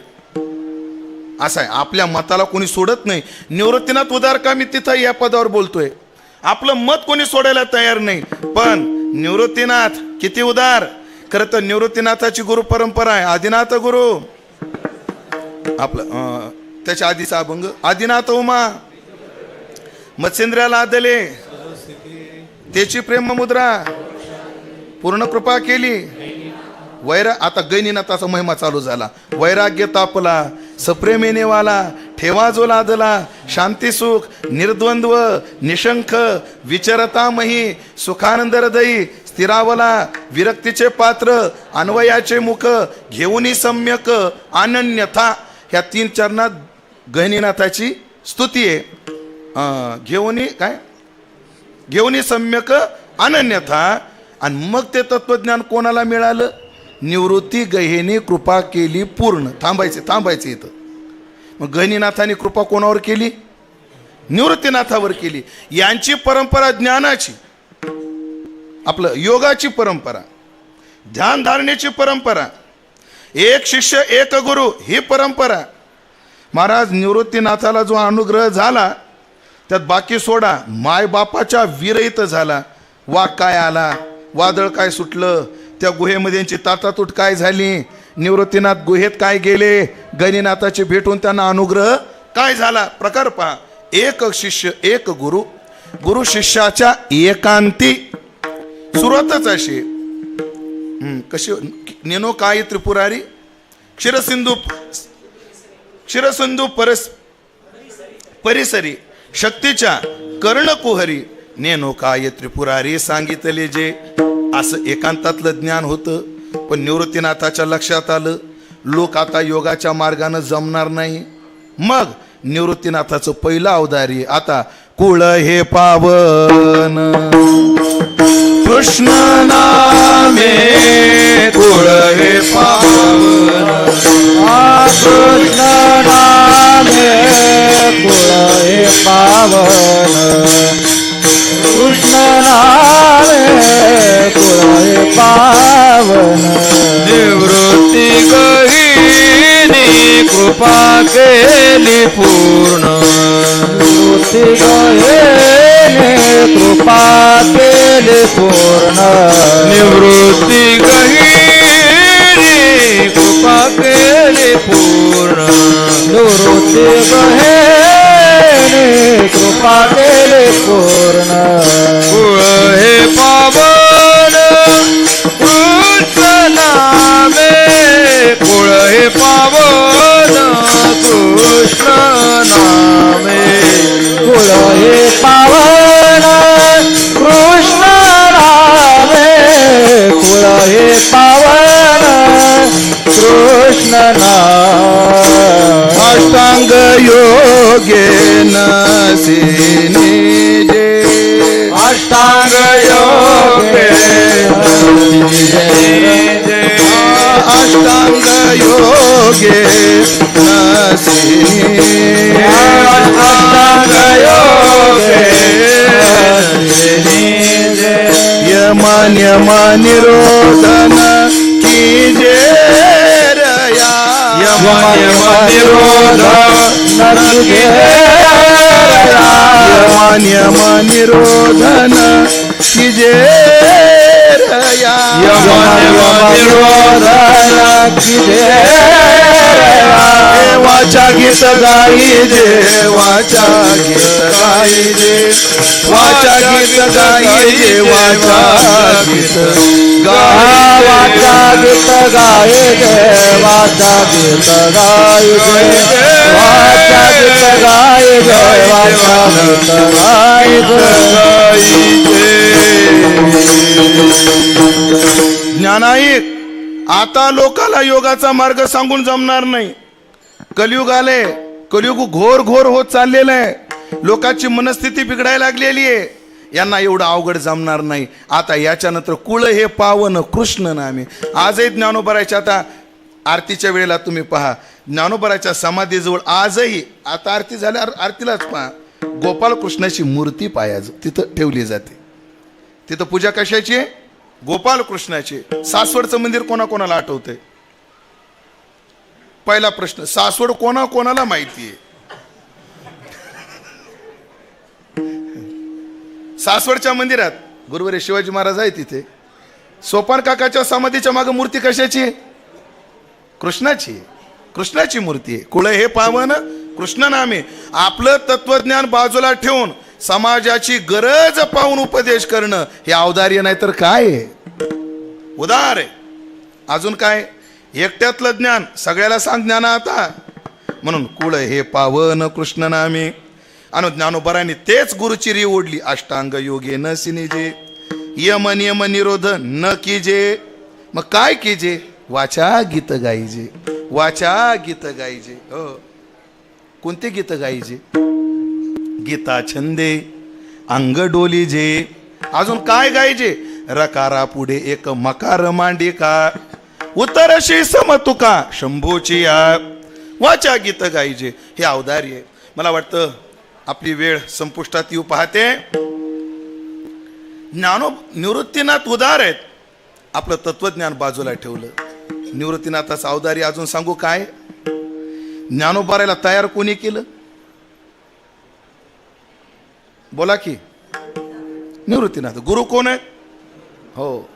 असं आहे, आपल्या मताला कोणी सोडत नाही. निवृत्तीनाथ उदार का मी तिथं या पदावर बोलतोय, आपलं मत कोणी सोडायला तयार नाही. पण निवृत्तीनाथ किती उदार. खरं तर निवृत्तीनाथाची गुरु परंपरा आहे आदिनाथ गुरु. आपलं त्याच्या आधीचा अभंग, आदिनाथ उमा मत्स्येंद्राला आदले, त्याची प्रेम मुद्रा पूर्ण कृपा केली. आता गैनीनाथाचा महिमा चालू झाला. वैराग्य तापला सप्रेमेने वाला, ठेवा जो लादला, शांती सुख निर्द्वंद्व निशंख विचरतामही, सुखानंद हृदयी स्थिरावला, विरक्तीचे पात्र अन्वयाचे मुख, घेऊनी सम्यक अनन्यथा. ह्या 3 चरणात गैनीनाथाची स्तुती आहे. घेऊनी काय? घेऊनी सम्यक अनन्यथा. आणि मग ते तत्वज्ञान कोणाला मिळालं? निवृत्ती गहेने कृपा केली पूर्ण. थांबायचे इथं. मग गहिनीनाथाने कृपा कोणावर केली? निवृत्तीनाथावर केली. यांची परंपरा ज्ञानाची, आपलं योगाची परंपरा, ध्यान धारणेची परंपरा. एक शिष्य एक गुरु ही परंपरा. महाराज निवृत्तीनाथाला जो अनुग्रह झाला त्यात बाकी सोडा, माय बापाच्या विरहित झाला. वाघ काय आला, वादळ काय सुटलं, त्या गुहेमध्ये यांची ताटातूट काय झाली, निवृत्तीनाथ गुहेत काय गेले, गणिनाथाचे भेटून त्यांना अनुग्रह काय झाला. प्रकार पहा. एक शिष्य एक गुरु, गुरु शिष्याच्या एकांती. सुरुवातच अशी कशी. नेनो काय त्रिपुरारी क्षीरसिंधू परिसरी शक्तीच्या कर्णकुहरी नेनो काय त्रिपुरारी सांगितले जे. असं एकांतातलं ज्ञान होतं. पण निवृत्तीनाथाच्या लक्षात आलं लोक आता योगाच्या मार्गाने जमणार नाही. मग निवृत्तीनाथाचं पहिलं अवतारी. आता कुळ हे पावन कृष्ण नामे, कुळ हे पावन कृष्ण नामे कुळ हे पावन, कृष्ण नामे कुळ हे पावन. निवृत्ती गहिनी कृपा केली पूर्ण, निवृत्ती गहिनी कृपा केली पूर्ण, निवृत्ती गहिनी कृपा केली पूर्ण, निवृत्ती गहिनी कृपा केली पूर्ण. कुळ हे पावन कृष्ण नामे, कुळ हे पावन कृष्ण नामे, कुळ हे पावन कृष्ण नामे, कुळ हे पावन कृष्ण नामे. अष्टांग योगेन सिने जे, अष्टांग योगेन अष्टांग योगेन सिने, अष्टांग योगेन यम नियम निरोधन कीजे रया, यम निरोधन नियम निरोधन कीजे रया, यम निरोधन कीजे वाचा गीत गाईजे, वाचा गीत गाईजे, वाचा गीत गाईजे, वाचा गीत वाचा गीत गाईजे, वाचा गीत गाईजे, वाचा गीत गाईजे, वाचा गीत गाईजे. ज्ञानाईक आता लोकाला योगाचा मार्ग सांगून जमणार नाही. कलियुग आले, कलियुग घोर घोर होत चाललेलं आहे. लोकांची मनस्थिती बिघडायला लागलेली आहे. यांना एवढं अवघड जमणार नाही. आता याच्यानंतर कुळ हे पावन कृष्ण नामे. आजही ज्ञानोबराच्या आता आरतीच्या वेळेला तुम्ही पहा, ज्ञानोबराच्या समाधीजवळ आजही आता आरती झाल्या आरतीलाच पहा गोपाल कृष्णाची मूर्ती पायाज तिथं ठेवली जाते. तिथं पूजा कशाची आहे? गोपाल कृष्णाची. सासवडचं मंदिर कोणाकोणाला आठवतंय? पहिला प्रश्न, सासवड कोणाला माहिती आहे? सासवडच्या मंदिरात गुरुवारी शिवाजी महाराज आहे. तिथे सोपान काकाच्या समाधीच्या मागे मूर्ती कशाची आहे? कृष्णाची. कृष्णाची मूर्ती आहे. कुळ हे पावन कृष्ण नामे. आपलं तत्वज्ञान बाजूला ठेवून समाजाची गरज पाहून उपदेश करणं हे औदार्य नाही तर काय आहे? उदार आहे. अजून काय? एकट्यातलं ज्ञान सगळ्याला सांग ज्ञान आता. म्हणून कुळ हे पावन कृष्ण नामे. आणि ज्ञानोबरांनी तेच गुरुचिरी ओढली. अष्टांग योगे न सिनेजे, यम नियम निरोध न कीजे. मग काय कीजे? वाचा गीत गाईजे, वाचा गीत गाईजे. हो, कोणते गीत गाईजे? गीता छंदे अंग डोलीजे. अजून काय गायजे? रकारा पुढे एक मकार मांडिका, उतरशी समतुका शंभूची या. वाचा गीत गायजे. हे औदार्य आहे. मला वाटतं आपली वेळ संपुष्टात येऊ पाहते. निवृत्तीनाथ उदार आहेत. आपलं तत्वज्ञान बाजूला ठेवलं. निवृत्तीनाथाचं अवतारी अजून सांगू काय? ज्ञानोबारायला तयार कोणी केलं? बोला की. निवृत्तीनाथ. गुरु कोण आहे? हो,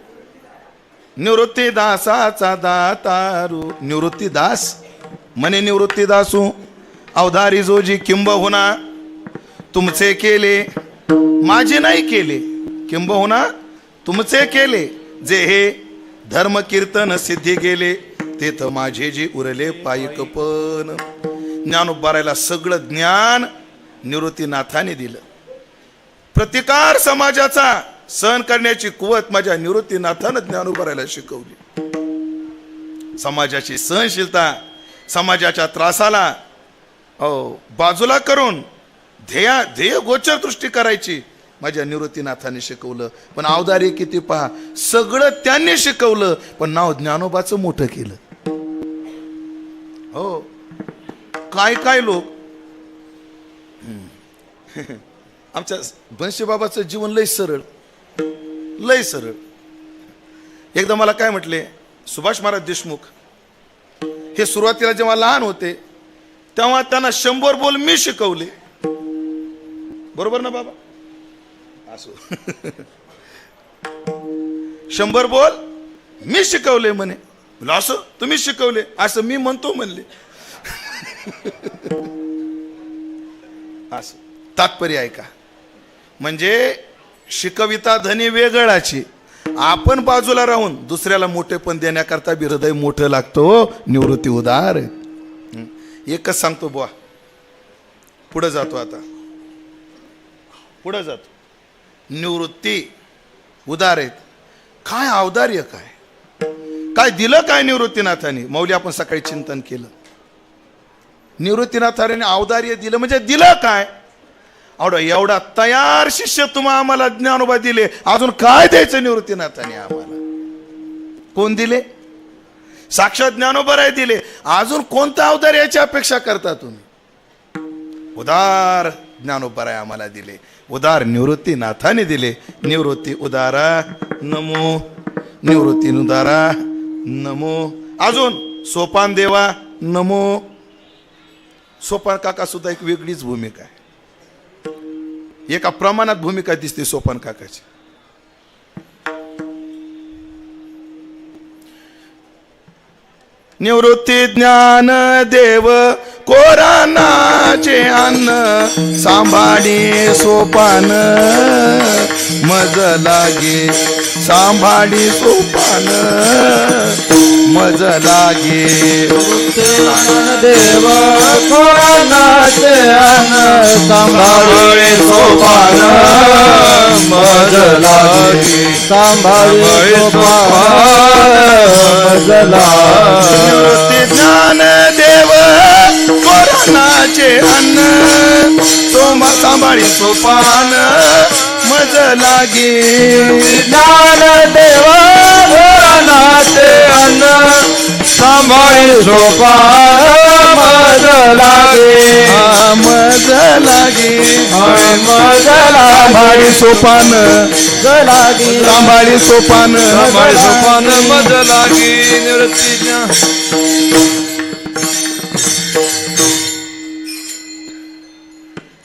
निवृत्तीदासाचा दातारू. निवृत्तीदास म्हणे निवृत्तीदासू अवधारी जोजी किंबहुना तुमचे केले, माझे नाही केले. किंबहुना तुमचे केले, जे हे धर्म कीर्तन सिद्धी गेले, ते तर माझे जे उरले पायिक पण. ज्ञानोबारायला सगळं ज्ञान निवृत्तीनाथाने दिलं. प्रतिकार समाजाचा सहन करण्याची कुवत माझ्या निवृत्तीनाथानं ज्ञानोबारायला शिकवली. समाजाची सहनशीलता, समाजाच्या त्रासाला बाजूला करून ध्येय गोचर दृष्टी करायची माझ्या निवृत्तीनाथाने शिकवलं. पण अवधारी किती पहा, सगळं त्यांनी शिकवलं, पण नाव ज्ञानोबाचं मोठं केलं. हो, काय काय लोक. आमच्या बनशेबाबाचं जीवन लय सरळ, लय सरळ. एकदा मला काय म्हटले, सुभाष महाराज देशमुख हे सुरुवातीला जेव्हा लहान होते तेव्हा त्यांना 100 बोल मी शिकवले. बरोबर ना बाबा? असो. 100 बोल मी शिकवले म्हणे. असं तुम्ही शिकवले असं मी म्हणतो म्हणले. असं तात्पर्य आहे का? म्हणजे शिकविता धनी वेगळाची, आपण बाजूला राहून दुसऱ्याला मोठेपण देण्याकरता बी हृदय मोठं लागतो. निवृत्ती उदार. एकच सांगतो बुवा, पुढे जातो. आता पुढे जातो. निवृत्ती उदार आहेत. काय औदार्य, काय दिलं काय निवृत्तीनाथाने? मौली आपण सकाळी चिंतन केलं. निवृत्तीनाथाने औदार्य दिलं म्हणजे दिलं काय? एवढा तयार शिष्य तुम्हा आम्हाला ज्ञानोबा दिले, अजून काय द्यायचं निवृत्तीनाथाने आम्हाला? कोण दिले? साक्षात ज्ञानोबा दिले. अजून कोणता अवतार याची अपेक्षा करता तुम्ही? उदार ज्ञानोबा आम्हाला दिले, उदार निवृत्तीनाथाने दिले. निवृत्ती उदारा नमो, निवृत्ती उदारा नमो. अजून सोपान देवा नमो. सोपान काका सुद्धा एक वेगळीच भूमिका आहे. एका प्रमाणात भूमिका दिसते सोपान काकाची. निवृत्ती ज्ञान देव कोरानाचे अन्न, सांभाळी सोपान मज लागे, सांभाळी सोपान मज लागे. देव कोरानाचे अन्न, सांभाळी सोपान मज लागे, सांभाळी सोपान मज लागे. निवृत्ती ज्ञान देव कोरानाचे अन्न, सांभाळी सोपान मज लागे. ज्ञान देव कोरानाचे अन्न, सांभाळी सोपान मज लागे, मज लागे. मज सांभाळी सोपान लागे, सांभाळी सोपान मज लागी. निवृत्ती ज्ञान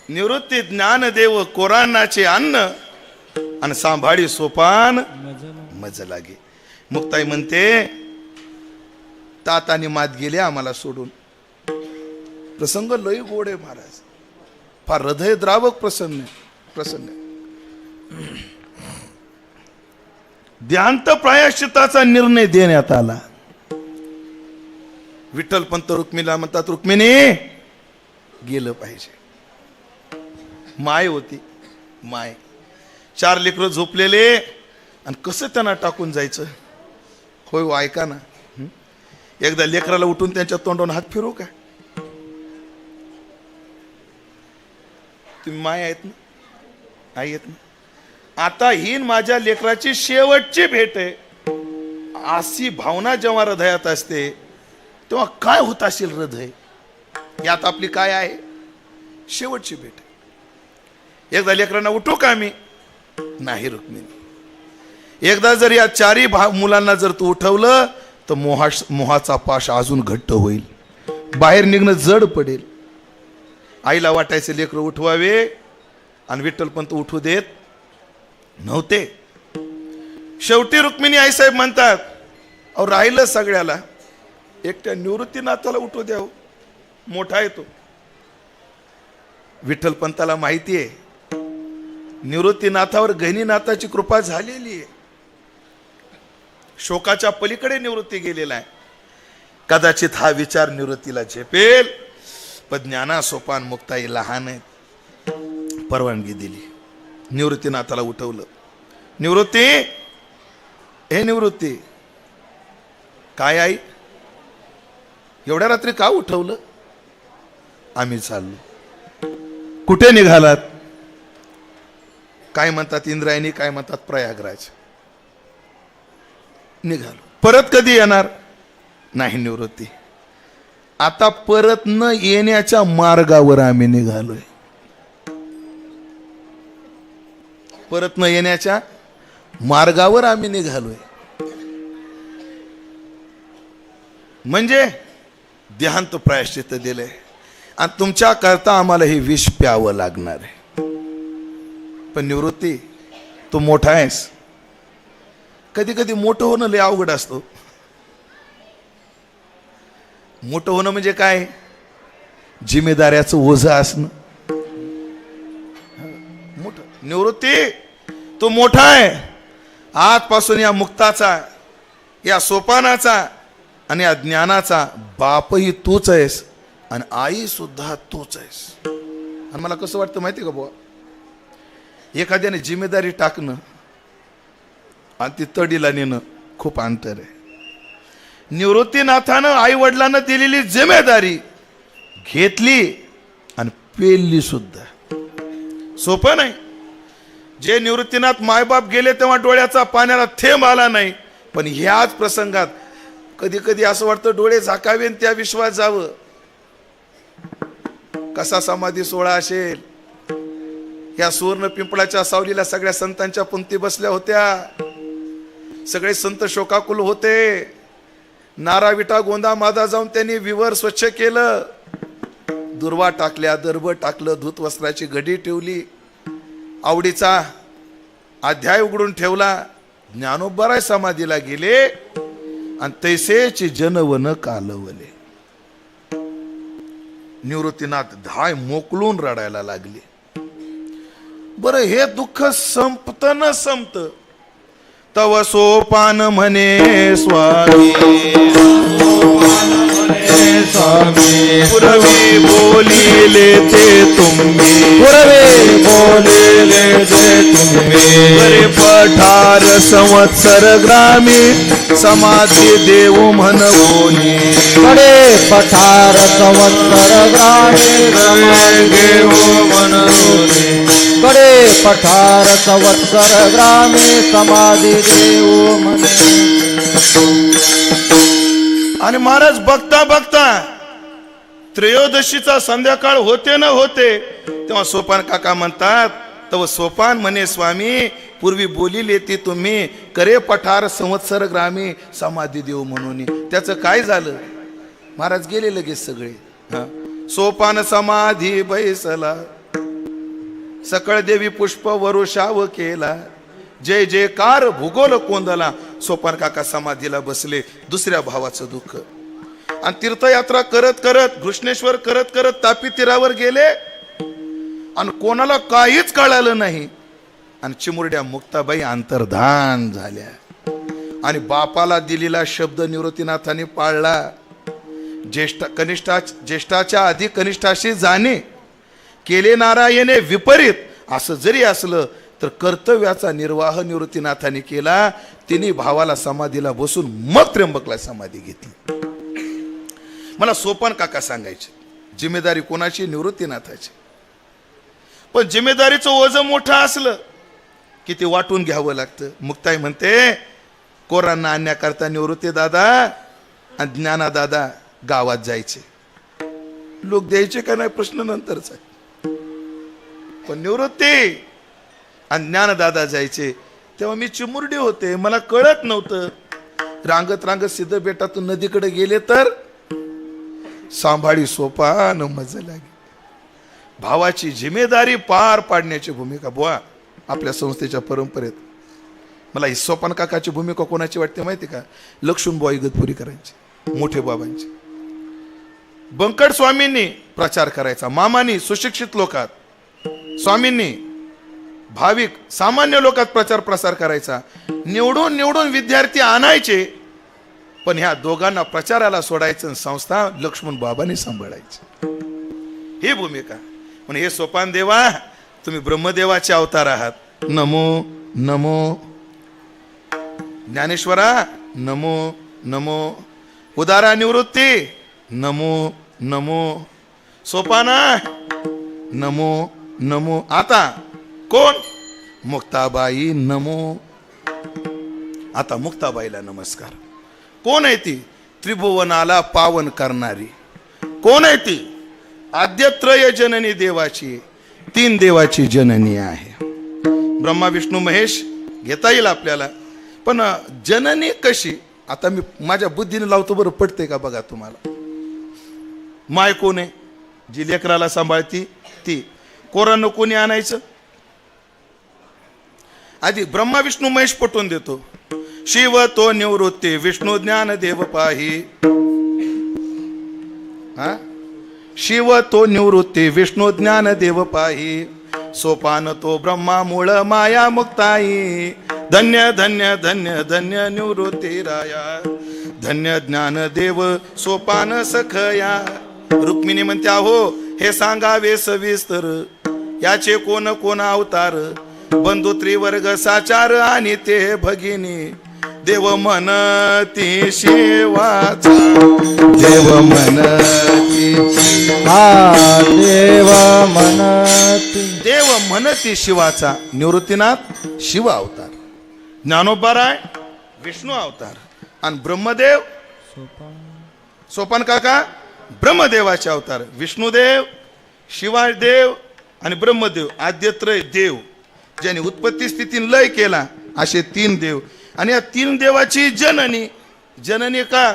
निवृत्ती ज्ञानदेव कोरानाचे अन्न आणि सांभाळी सोपान मज लागे. मुक्ताई म्हणते, तातानी मात गेले आम्हाला सोडून. प्रसंग लय गोड आहे महाराज, फार हृदय द्रावक प्रसन्न. ध्यांत प्रायश्चिताचा निर्णय देण्यात आला. विठ्ठल पंत रुक्मिणीला म्हणतात, रुक्मिणी गेलं पाहिजे. माय होती, माय 4 लेकरं झोपलेले आणि कसं त्यांना टाकून जायचं? होय ऐका ना, एकदा लेकराला उठून त्यांच्या तोंडावर हात फिरू का? तुम्ही माय आहेत ना, आई आहेत ना. आता ही माझ्या लेकराची शेवटची भेट आहे, अशी भावना जेव्हा हृदयात असते तेव्हा काय होत असेल हृदय? यात आपली काय आहे? शेवटची भेट. एकदा लेकरांना उठू का मी? नाही रुक्मिणी. एकदा जर या 4 मुलांना जर तू उठवलं तर मोहाचा पाश अजून घट्ट होईल, बाहेर निघणं जड पडेल. आईला वाटायचे लेकरं उठवावे आणि विठ्ठलपंत उठू देत नव्हते. शेवटी रुक्मिणी आईसाहेब म्हणतात, अहो राहिलं सगळ्याला, एकट्या निवृत्तीनाथाला उठू द्यावं, मोठा आहे तो. विठ्ठलपंताला माहिती आहे निवृत्तीनाथावर गहिनीनाथाची कृपा झालेली आहे. शोकाच्या पलीकडे निवृत्ती गेलेला आहे. कदाचित हा विचार निवृत्तीला झेपेल, पण ज्ञाना सोपान मुक्ताई लहान आहेत. परवानगी दिली, निवृत्तीनाथाला उठवलं. निवृत्ती, हे निवृत्ती, काय आई एवढ्या रात्री का उठवलं? आम्ही चाललो. कुठे निघालात? काय म्हणतात इंद्रायणी, काय म्हणतात प्रयागराज. निघालो. परत कधी येणार? नाही निवृत्ती, आता परत न येण्याच्या मार्गावर आम्ही निघालोय. परत न येण्याच्या मार्गावर आम्ही निघालोय. म्हणजे देहांत प्रायश्चित्त दिलंय आणि तुमच्या करता आम्हाला हे विष प्यावं लागणार आहे. पण निवृत्ती, तू मोठा आहेस. कधी कधी मोठं होणं लय अवघड असतो. मोठं होणं म्हणजे काय? जिम्मेदाऱ्याचं ओझं असणं. मोठं. निवृत्ती, तू मोठा आहे. आजपासून या मुक्ताचा, या सोपानाचा आणि या ज्ञानाचा बापही तूच आहेस आणि आई सुद्धा तूच आहेस. आणि मला कसं वाटतं माहिती का बुवा, एखाद्याने जिम्मेदारी टाकणं आणि ती तडीला नेणं खूप अंतर आहे. निवृत्तीनाथानं आई वडिलांना दिलेली जिम्मेदारी घेतली आणि पेलली सुद्धा. सोपं नाही. जे निवृत्तीनाथ मायबाप गेले तेव्हा डोळ्याचा पाण्याला थेंब आला नाही, पण ह्याच प्रसंगात कधी कधी असं वाटतं डोळे झाकावे त्या विश्वास जावं. कसा समाधी सोहळा असेल. या सुवर्ण पिंपळाच्या सावलीला सगळ्या संतांच्या पंक्ती बसल्या होत्या. सगळे संत शोकाकुल होते. नारा विटा गोंदा मादा जाऊन त्यांनी विवर स्वच्छ केलं, दुर्वा टाकल्या, दर्भ टाकलं, धूत वस्त्राची घडी ठेवली, आवडीचा अध्याय उघडून ठेवला. ज्ञानोबराय समाधीला गेले आणि तैसेची जनवन कालवले. निवृत्तीनाथ धाय मोकलून रडायला लागले. बरं, हे दुःख संपत न संपत तव सोपान म्हणे स्वामी. पुरवी बोलिले ते तुम्ही, पुरवे बोलिले ते तुम्ही. बरे पठार संवत्सर ग्रामी समाधी देव म्हणवोनी. कडे पठार संवत्सर ग्रामे देव म्हणून. कडे पठार संवत्सर ग्रामे समाधी देव म्हणे. आणि महाराज बघता बघता त्रयोदशीचा संध्याकाळ होते न होते तेव्हा सोपान काका म्हणतात, तव सोपान म्हणे स्वामी, पूर्वी बोलिले ती तुम्ही, करे पठार संवत्सर ग्रामी समाधी देव म्हणून. त्याचं काय झालं? महाराज गेले लगेच सगळे. सोपान समाधी बैसला, सकळ देवी पुष्प वरुषाव केला, जय जयकार भूगोल कोंदला. सोपान काका समाधीला बसले. दुसऱ्या भावाचं दुःख. आणि तीर्थयात्रा करत करत, घृष्णेश्वर करत करत तापी तीरावर गेले आणि कोणाला काहीच कळालं नाही. आणि चिमुरड्या मुक्ताबाई अंतर्धान झाल्या. आणि बापाला दिलेला शब्द निवृत्तीनाथाने पाळला. ज्येष्ठाच्या आधी कनिष्ठाशी जाणे, केले नारायणे विपरीत. असं जरी असलं तर कर्तव्याचा निर्वाह निवृत्तीनाथाने केला. तिने भावाला समाधीला बसून मग त्र्यंबकला समाधी घेतली. मला सोपान काका सांगायचे, जिम्मेदारी कोणाची? निवृत्तीनाथाची. पण जिम्मेदारीचं ओझं मोठं असलं की ते वाटून घ्यावं लागतं. मुक्ताई म्हणते, कोरांना आणण्याकरता निवृत्ती दादा आणि ज्ञाना दादा गावात जायचे. लोक द्यायचे का नाही प्रश्न नंतरचा. पण निवृत्ती आणि ज्ञानदादा जायचे तेव्हा मी चिमुरडी होते, मला कळत नव्हतं. रांगत रांगत सिद्ध बेटातून नदीकडे गेले तर सांभाळी सोपान मजा लागे. भावाची जिम्मेदारी पार पाडण्याची भूमिका बुवा आपल्या संस्थेच्या परंपरेत. मला ही सोपान काकाची भूमिका कोणाची वाटते माहिती का? लक्ष्मणबुवा इगतपुरी करायची, मोठे बाबांची. बंकट स्वामींनी प्रचार करायचा, मामांनी सुशिक्षित लोकात, स्वामींनी भाविक सामान्य लोकात प्रचार प्रसार करायचा. निवडून निवडून विद्यार्थी आणायचे, पण ह्या दोघांना प्रचाराला सोडायचं. संस्था लक्ष्मण बाबांनी सांभाळायची. ही भूमिका. म्हणून हे सोपान देवा, तुम्ही ब्रह्मदेवाचे अवतार आहात. नमो नमो. ज्ञानेश्वरा नमो नमो. उदारा निवृत्ती नमो नमो. सोपाना नमो नमो. आता कोण? मुक्ताबाई नमो. आता मुक्ताबाईला नमस्कार. कोण आहे ती? त्रिभुवनाला पावन करणारी. कोण आहे ती? आद्यत्रय जननी देवाची, 3 देवाची जननी आहे. ब्रह्मा विष्णू महेश घेता येईल आपल्याला, पण जननी कशी? आता मी माझ्या बुद्धीने लावतो, बरं पडते का बघा तुम्हाला. माय कोण आहे? जी लेकराला सांभाळती ती. कोरानं कोणी आणायचं? आधी ब्रह्मा विष्णू महेश पटवून देतो. शिव तो निवृत्ती, विष्णू ज्ञान देव पाही. हा, शिव तो निवृत्ती, विष्णू ज्ञान देव पाही. सोपान तो ब्रह्मा मूळ माया मुक्ताई. धन्य धन्य धन्य धन्य निवृत्ती राया. धन्य ज्ञान देव सोपान सखया. रुक्मिणी म्हणते, अहो हे सांगावे सविस्तर, याचे कोण कोण अवतार. बंधू त्रिवर्ग साचार आणि ते भगिनी. देव म्हणती शिवाचा, देव म्हणती, हा देव म्हणती, देव म्हणती शिवाचा. निवृत्तीनाथ शिव अवतार, ज्ञानोबाराय विष्णू अवतार, आणि ब्रह्मदेव सोपान काका ब्रह्मदेवाचे अवतार. विष्णुदेव, शिवादेव आणि ब्रह्मदेव, आद्यत्रय देव, ज्याने उत्पत्ती स्थिती लय केला, असे 3 देव. आणि या 3 देवाची जननी. जननी का?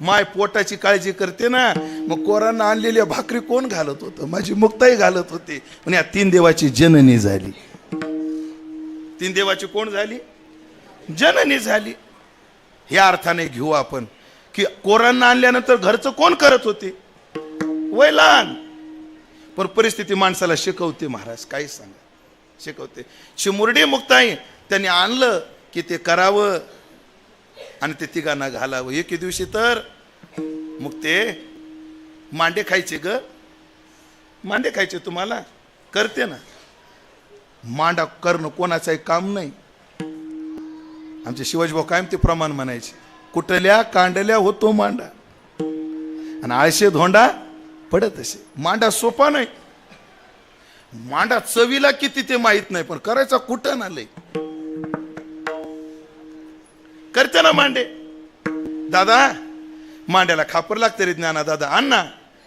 माय पोटाची काळजी करते ना. मग कोरांना आणलेल्या भाकरी कोण घालत होतं? माझी मुक्ताई घालत होती. पण या 3 देवाची जननी झाली. 3 देवाची कोण झाली? जननी झाली. या अर्थाने घेऊ आपण की कोरांना आणल्यानंतर घरचं कोण करत होते? वय लहान, पण परिस्थिती माणसाला शिकवते. महाराज काही सांगा, शिकवते. चिमुरडी मुक्ताई त्यांनी आणलं की ते करावं आणि ते तिघांना घालावं. एके दिवशी तर मुक्ते मांडे खायचे ग. मांडे खायचे तुम्हाला? करते ना. मांडा करणं कोणाचं काम नाही. आमचे शिवाजी भाऊ कायम ते प्रमाण म्हणायचे, कुठल्या कांडल्या होतो मांडा, आणि आळशे धोंडा पडत असे. मांडा सोपा नाही. मांडा चवीला किती ते माहित नाही, पण करायचा कुठं ना लय. करते ना मांडे. दादा मांड्याला खापर लागते रे ज्ञाना दादा. अण्णा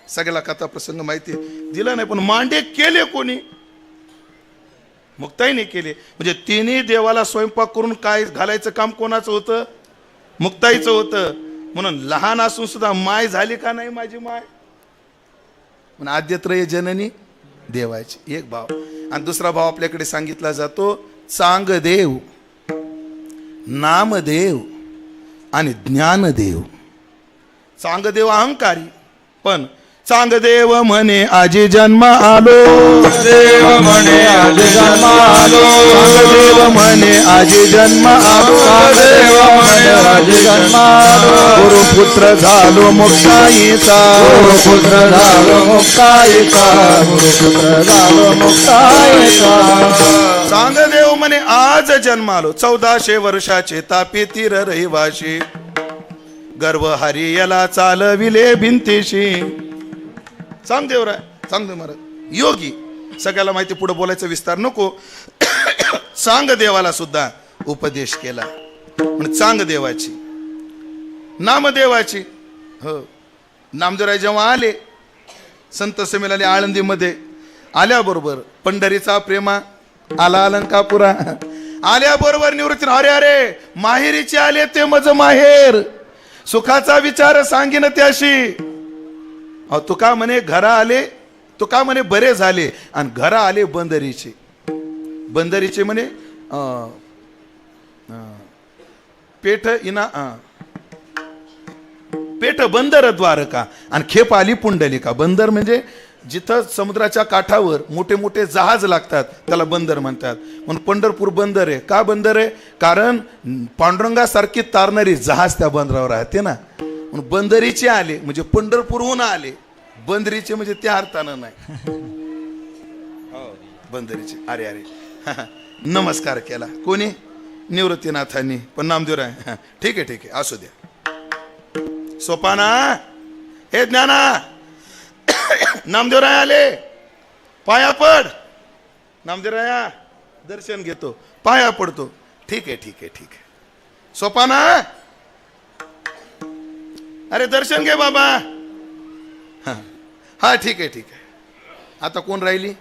सगळ्याला कथा प्रसंग माहिती दिला नाही, पण मांडे केले कोणी? मुक्ताईने केले. म्हणजे 3 देवाला स्वयंपाक करून काय घालायचं काम कोणाचं होतं? मुक्ताईचं होतं. म्हणून लहान असून सुद्धा माय झाली का नाही माझी माय? म्हणून आद्यत्रय जननी देवाची. एक भाव. आणि दुसरा भाव आपल्याकडे सांगितला जातो चांगदेव, नामदेव आणि ज्ञानदेव. चांगदेव अहंकारी, पण चांगदेव म्हणे आजी जन्म आलो. देव म्हणे आजी जन्म आलो. चांगदेव म्हणे आजी जन्म आलो. देव म्हणे आजी जन्म आलो. गुरुपुत्र झालो मुक्ताईचा. गुरुपुत्र झालो मुक्ताईचा. गुरुपुत्र झालो मुक्ताईचा. चांगदेव म्हणे आज जन्म आलो. 1400 वर्षाचे तापी तीर रहिवाशी. गर्व हरियला चालविले भिंतीशी. चांगदेवराय, चांगदेव महाराज योगी. सगळ्याला माहिती, पुढे बोलायचा विस्तार नको. चांगदेवाला सुद्धा उपदेश केला. म्हणजे चांगदेवाची, नामदेवाची. हो, नामदेवराय जेव्हा आले संत संमेलने आळंदीमध्ये, आल्याबरोबर पंढरीचा प्रेमा आला अलंकापुरा. आल्याबरोबर निवृत्ती, अरे अरे माहेरीचे आले ते मज माहेर, सुखाचा विचार सांगीन त्याशी. अहो तुका म्हणे घरा आले, तुका म्हणे बरे झाले, आणि घरा आले बंदरीचे. बंदरीचे म्हणे पेठ इना पेठ बंदर द्वारका, आणि खेप आली पुंडलिका. बंदर म्हणजे जिथं समुद्राच्या काठावर मोठे मोठे जहाज लागतात त्याला बंदर म्हणतात. म्हणून पंढरपूर बंदर आहे. का बंदर आहे? कारण पांडुरंगासारखी तारणारी जहाज त्या बंदरावर राहते ना. म्हणून बंदरीचे आले म्हणजे पंढरपूरहून आले, बंदरीचे म्हणजे त्या अर्थानं नाही. बंदरीचे. अरे अरे नमस्कार केला कोणी? निवृत्तीनाथांनी. पण नामदेवराय ठीक आहे ठीक आहे असू द्या. सोपाना हे ज्ञाना, नामदेवराय आले, पाया पड. नामदेवराया दर्शन घेतो, पाया पडतो. ठीक आहे ठीक आहे ठीक आहे. सोपाना अरे दर्शन घे बाबा. हा ठीक आहे ठीक आहे. आता कोण राहिली?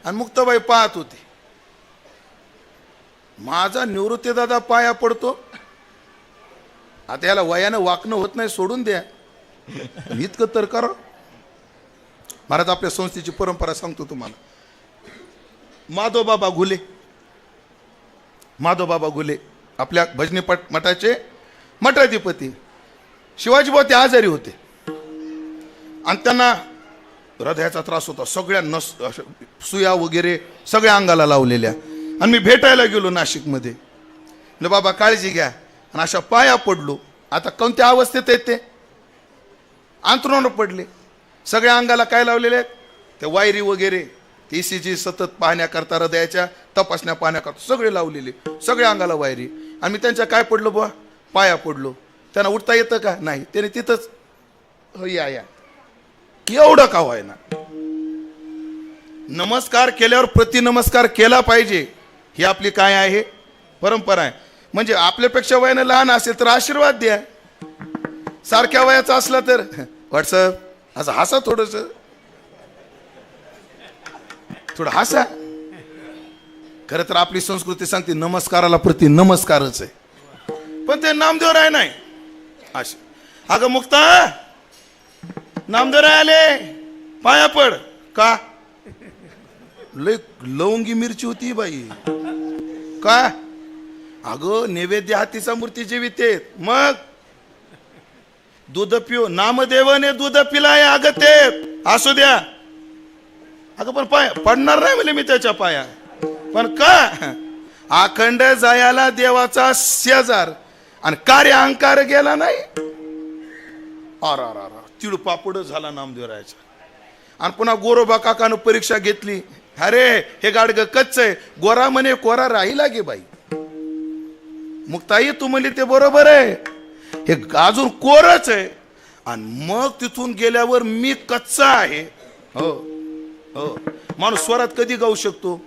आणि मुक्ताबाई पाहत होती. माझा निवृत्ती दादा पाया पडतो. आता याला वयानं वाकणं होत नाही, सोडून द्या. इतकं तर करा. महाराज आपल्या संस्थेची परंपरा सांगतो तुम्हाला. माधवबाबा घुले, माधवबाबा घुले आपल्या भजनी मठाचे मठाधिपती. शिवाजीबाबा ते आजारी होते आणि त्यांना हृदयाचा त्रास होता. सगळ्या नस सुया वगैरे सगळ्या अंगाला लावलेल्या. आणि मी भेटायला गेलो नाशिकमध्ये. म्हणजे बाबा काळजी घ्या. आणि अशा पाया पडलो. आता कोणत्या अवस्थेत आहेत ते? अंथरुणावर पडले. सगळ्या अंगाला काय लावलेले आहेत? ते वायरी वगैरे, ECG सतत पाहण्याकरता, हृदयाच्या तपासण्या पाहण्याकरता सगळे लावलेले, सगळ्या अंगाला वायरी. आणि मी त्यांच्या काय पडलो बुवा? पाया पडलो. त्यांना उठता येतं का? नाही. त्याने तिथंच या या एवढं का व्हायना. नमस्कार केल्यावर प्रतिनमस्कार केला पाहिजे, ही आपली काय आहे? परंपरा आहे. म्हणजे आपल्यापेक्षा वयानं लहान असेल तर आशीर्वाद द्या. सारख्या वयाचा असला तर व्हॉट्सअप असं हसा, थोडं हसा. खरं तर आपली संस्कृती सांगते नमस्काराला प्रति नमस्कारच आहे. पण ते नामदेवराय नाही असे. अगं मुक्ता, नामदेवराय आले, पाया पड. का? लय लवंगी मिरची होती बाई. का? अगं नैवेद्य हातीचा मूर्ती जीवितेत. मग दूध पिओ, नामदेवाने दूध पिलाय अगतेत. असू द्या. अगं पण पाय पडणार नाही म्हणजे मी त्याच्या पाया. पण का? अखंड जायाला देवाचा शेजार आणि कार्य अहंकार गेला नाही. अरा तिळपापड झाला नामदेवरायाचा. आणि पुन्हा गोरोबा काकानं परीक्षा घेतली. अरे हे गाडग कच्च आहे. गोरा म्हणे कोरा राहिला गे बाई. मुक्ताई तू म्हणली ते बरोबर आहे, हे अजून कोरच आहे. आणि मग तिथून गेल्यावर मी कच्चा आहे. हो हो. माणूस स्वरात कधी गाऊ शकतो?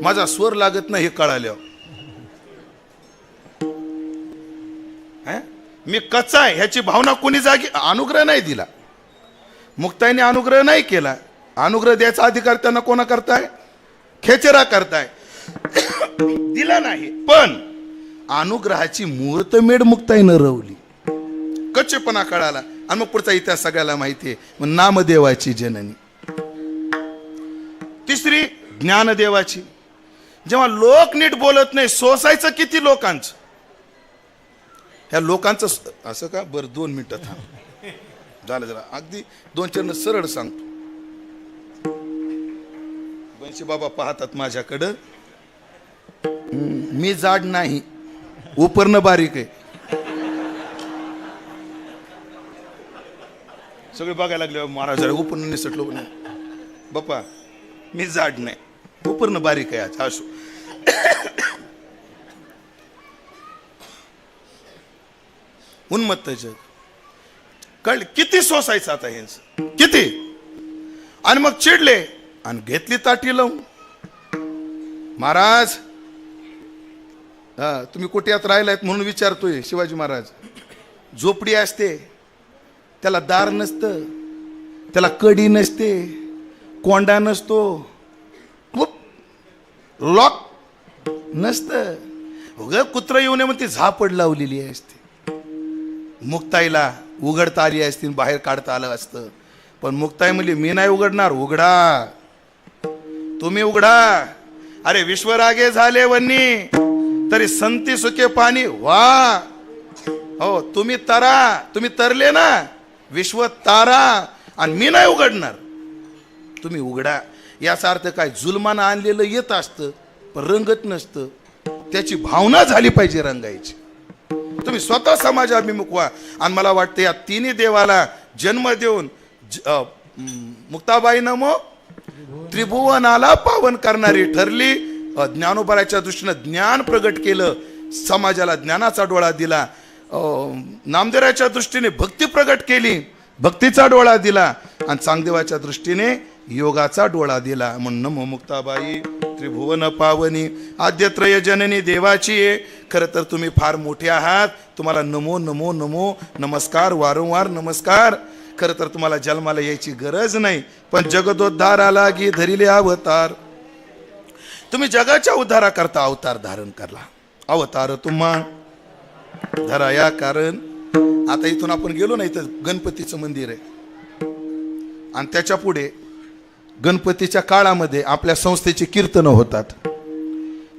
माझा स्वर लागत नाही हे कळाल्यावर. मी कच्चा आहे ह्याची भावना कोणी जागी अनुग्रह नाही दिला. मुक्ताईने अनुग्रह नाही केला. अनुग्रह द्यायचा अधिकार त्यांना कोणा करताय? खेचरा करताय. दिला नाही. पण अनुग्रहाची मुहूर्तमेढ मुक्ताईनं रवली. कच्चेपणा कळाला. आणि मग पुढचा इतिहास सगळ्याला माहिती आहे. मग नामदेवाची जननी. तिसरी ज्ञानदेवाची. जेव्हा लोक नीट बोलत नाही, सोसायचं किती लोकांचं? ह्या लोकांचं असं का? बरं 2 मिनिटं थांब. झालं जरा अगदी 2 चरण सरळ सांगतो. बनशी बाबा पाहतात माझ्याकडं. मी जाड नाही, उपरनं बारीक आहे. सगळे बघायला लागले महाराज उपरनं निसटलो नाही. बाप्पा मी जाड नाही, उपरनं बारीक आहे. आज असो. उन्मत्त जग. कळले किती सोसायचं आता यांचं किती. आणि मग चिडले आणि घेतली ताटी लावून. महाराज तुम्ही कुठ्यात राहिलायत म्हणून विचारतोय. शिवाजी महाराज, झोपडी असते त्याला दार नसतं, त्याला कडी नसते, कोंडा नसतो, लॉक नसतं. उग कुत्र येऊ नये म्हणून ती झापड लावलेली असते. मुक्ताईला उघडता आली असती, बाहेर काढता आलं असतं. पण मुक्ताई म्हणली मी नाही उघडणार. उघडा, तुम्ही उघडा. अरे विश्वरागे झाले वन्नी तरी संती सुखे पाणी वा. हो तुम्ही तरा, तुम्ही तरले ना, विश्व तारा, आणि मी नाही उघडणार. तुम्ही उघडा. याचा अर्थ काय, जुलमानं आणलेलं येत असतं पण रंगत नसतं. त्याची भावना झाली पाहिजे रंगायची. तुम्ही स्वतः समाजाभिमुख व्हा. आणि मला वाटतं या तिन्ही देवाला जन्म देऊन मुक्ताबाई नमो त्रिभुवनाला पावन करणारी ठरली. ज्ञानोबराच्या दृष्टीनं ज्ञान प्रगट केलं, समाजाला ज्ञानाचा डोळा दिला. नामदेवाच्या दृष्टीने भक्ती प्रगट केली, भक्तीचा डोळा दिला. आणि चांगदेवाच्या दृष्टीने योगाचा डोळा दिला. म्हणून नमो मुक्ताबाई त्रिभुवन पावनी आद्यत्रय जननी देवाची आहे. खरं तर तुम्ही फार मोठे आहात. तुम्हाला नमो नमो नमो नमस्कार, वारंवार नमस्कार. खरं तर तुम्हाला जन्माला यायची गरज नाही, पण जगदोद्धाराला गी धरिले अवतार. तुम्ही जगाच्या उद्धाराकरता अवतार धारण करला. अवतार तुम्हा धराया कारण. आता इथून आपण गेलो ना, इथं गणपतीचं मंदिर आहे आणि त्याच्या पुढे गणपतीच्या काळामध्ये आपल्या संस्थेची कीर्तनं होतात.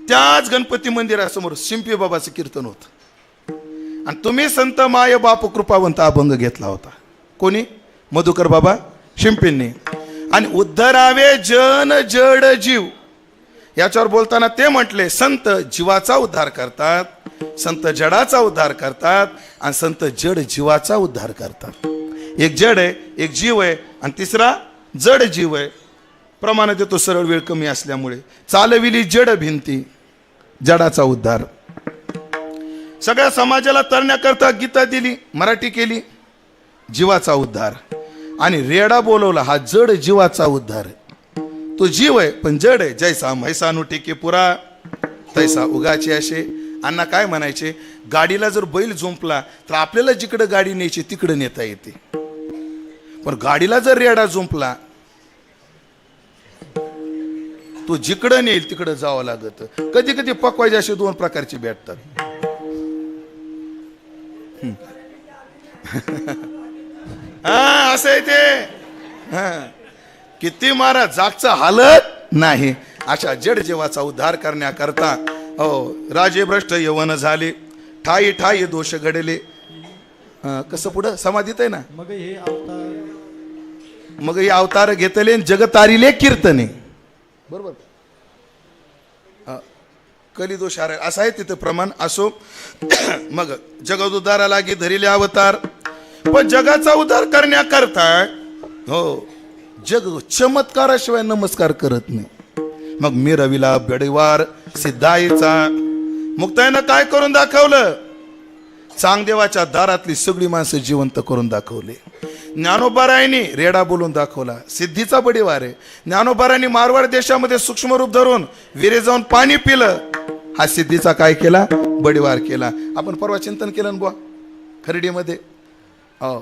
त्याच गणपती मंदिरासमोर शिंपी बाबाचं कीर्तन होतं. आणि तुम्ही संत माय बाप कृपावंत अभंग घेतला होता. कोणी? मधुकर बाबा शिंपींनी. आणि उद्धरावे जन जड जीव याच्यावर बोलताना ते म्हटले, संत जीवाचा उद्धार करतात, संत जडाचा उद्धार करतात, आणि संत जड जीवाचा उद्धार करतात. एक जड आहे, एक जीव आहे, आणि तिसरा जड जीव आहे. प्रमाण देतो सरळ, वेळ कमी असल्यामुळे. चालविली जड भिंती, जडाचा उद्धार. सगळ्या समाजाला तरण्याकरता गीता दिली, मराठी केली, जीवाचा उद्धार. आणि रेडा बोलवला, हा जड जीवाचा उद्धार. तो जीव आहे पण जड आहे. जैसा म्हैसानु टिके पुरा तैसा उगाचे असे. अण्णा काय म्हणायचे, गाडीला जर बैल झोंपला तर आपल्याला जिकडं गाडी न्यायची तिकडं नेता येते, पण गाडीला जर रेडा झोंपला तो जिकडं नेईल तिकडं जावं लागत. कधी कधी पकवायचे असे दोन प्रकारचे भेटतात. हा असं आहे ते. किती मारा जागचा हालत नाही. अशा जड जीवाचा उद्धार करण्याकरता राजे भ्रष्ट यवन झाले, ठाई ठाई दोष घडले. कसं पुढं समाधीत आहे ना, मग हे अवतार घेतले जगतारिले कीर्तने. बरोबर. कली दोष असं आहे तिथं प्रमाण. असो मग जगद उद्धारा लागी धरिले अवतार. पण जगाचा उद्धार करण्याकरता हो जग चमत्काराशिवाय नमस्कार करत नाही. मग मिरविला बेडीवार सिद्धाईचा. मुक्ताईनं काय करून दाखवलं? चांगदेवाच्या दारातली सगळी माणसं जिवंत करून दाखवले. ज्ञानोबारायांनी रेडा बोलून दाखवला, सिद्धीचा बडीवार आहे. ज्ञानोबारायांनी मारवाड देशामध्ये सूक्ष्म रूप धरून विरे जाऊन पाणी पिलं, हा सिद्धीचा काय केला? बडीवार केला. आपण परवा चिंतन केलं ना बुवा खर्डीमध्ये.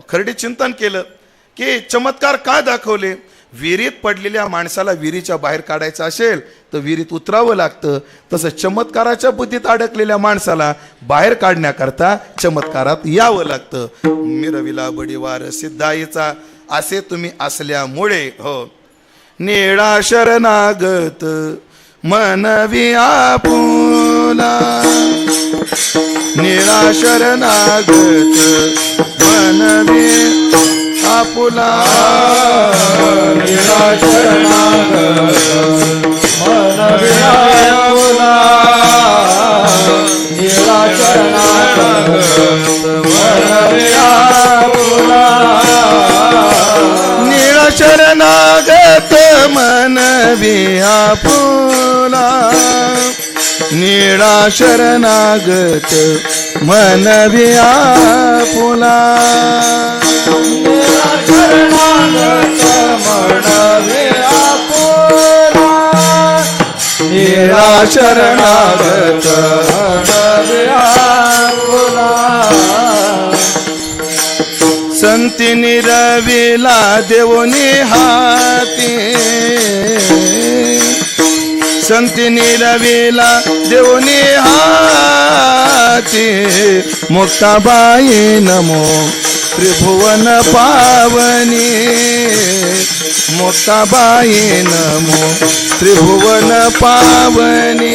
खर्डीत चिंतन केलं की चमत्कार का दाखवले. विहिरीत पडलेल्या माणसाला विहिरीच्या बाहेर काढायचं असेल तर विहिरीत उतरावं लागतं. तसं चमत्काराच्या बुद्धीत अडकलेल्या माणसाला बाहेर काढण्याकरता चमत्कारात यावं लागतं. मिरविला बडीवार सिद्धाईचा असे तुम्ही असल्यामुळे हो निळा शरणागत मनवी आपुला. निळा शरणागत मनवी आपुला. निळा शरणागत मनवी आपुला. निळा शरणागत मनवी आपुला. निळा शरणागत मनवी आपुला. निळा शरणागत मनवी आपुला. निळा शरणागत मनवी आपुला. निळा शरणागत मनवी आपुला. संती निरविला देवोनी हाती. संतीनी रवीला देऊनी हाती मुक्ताबाई नमो त्रिभुवन पावनी मुक्ताबाई नमो त्रिभुवन पावनी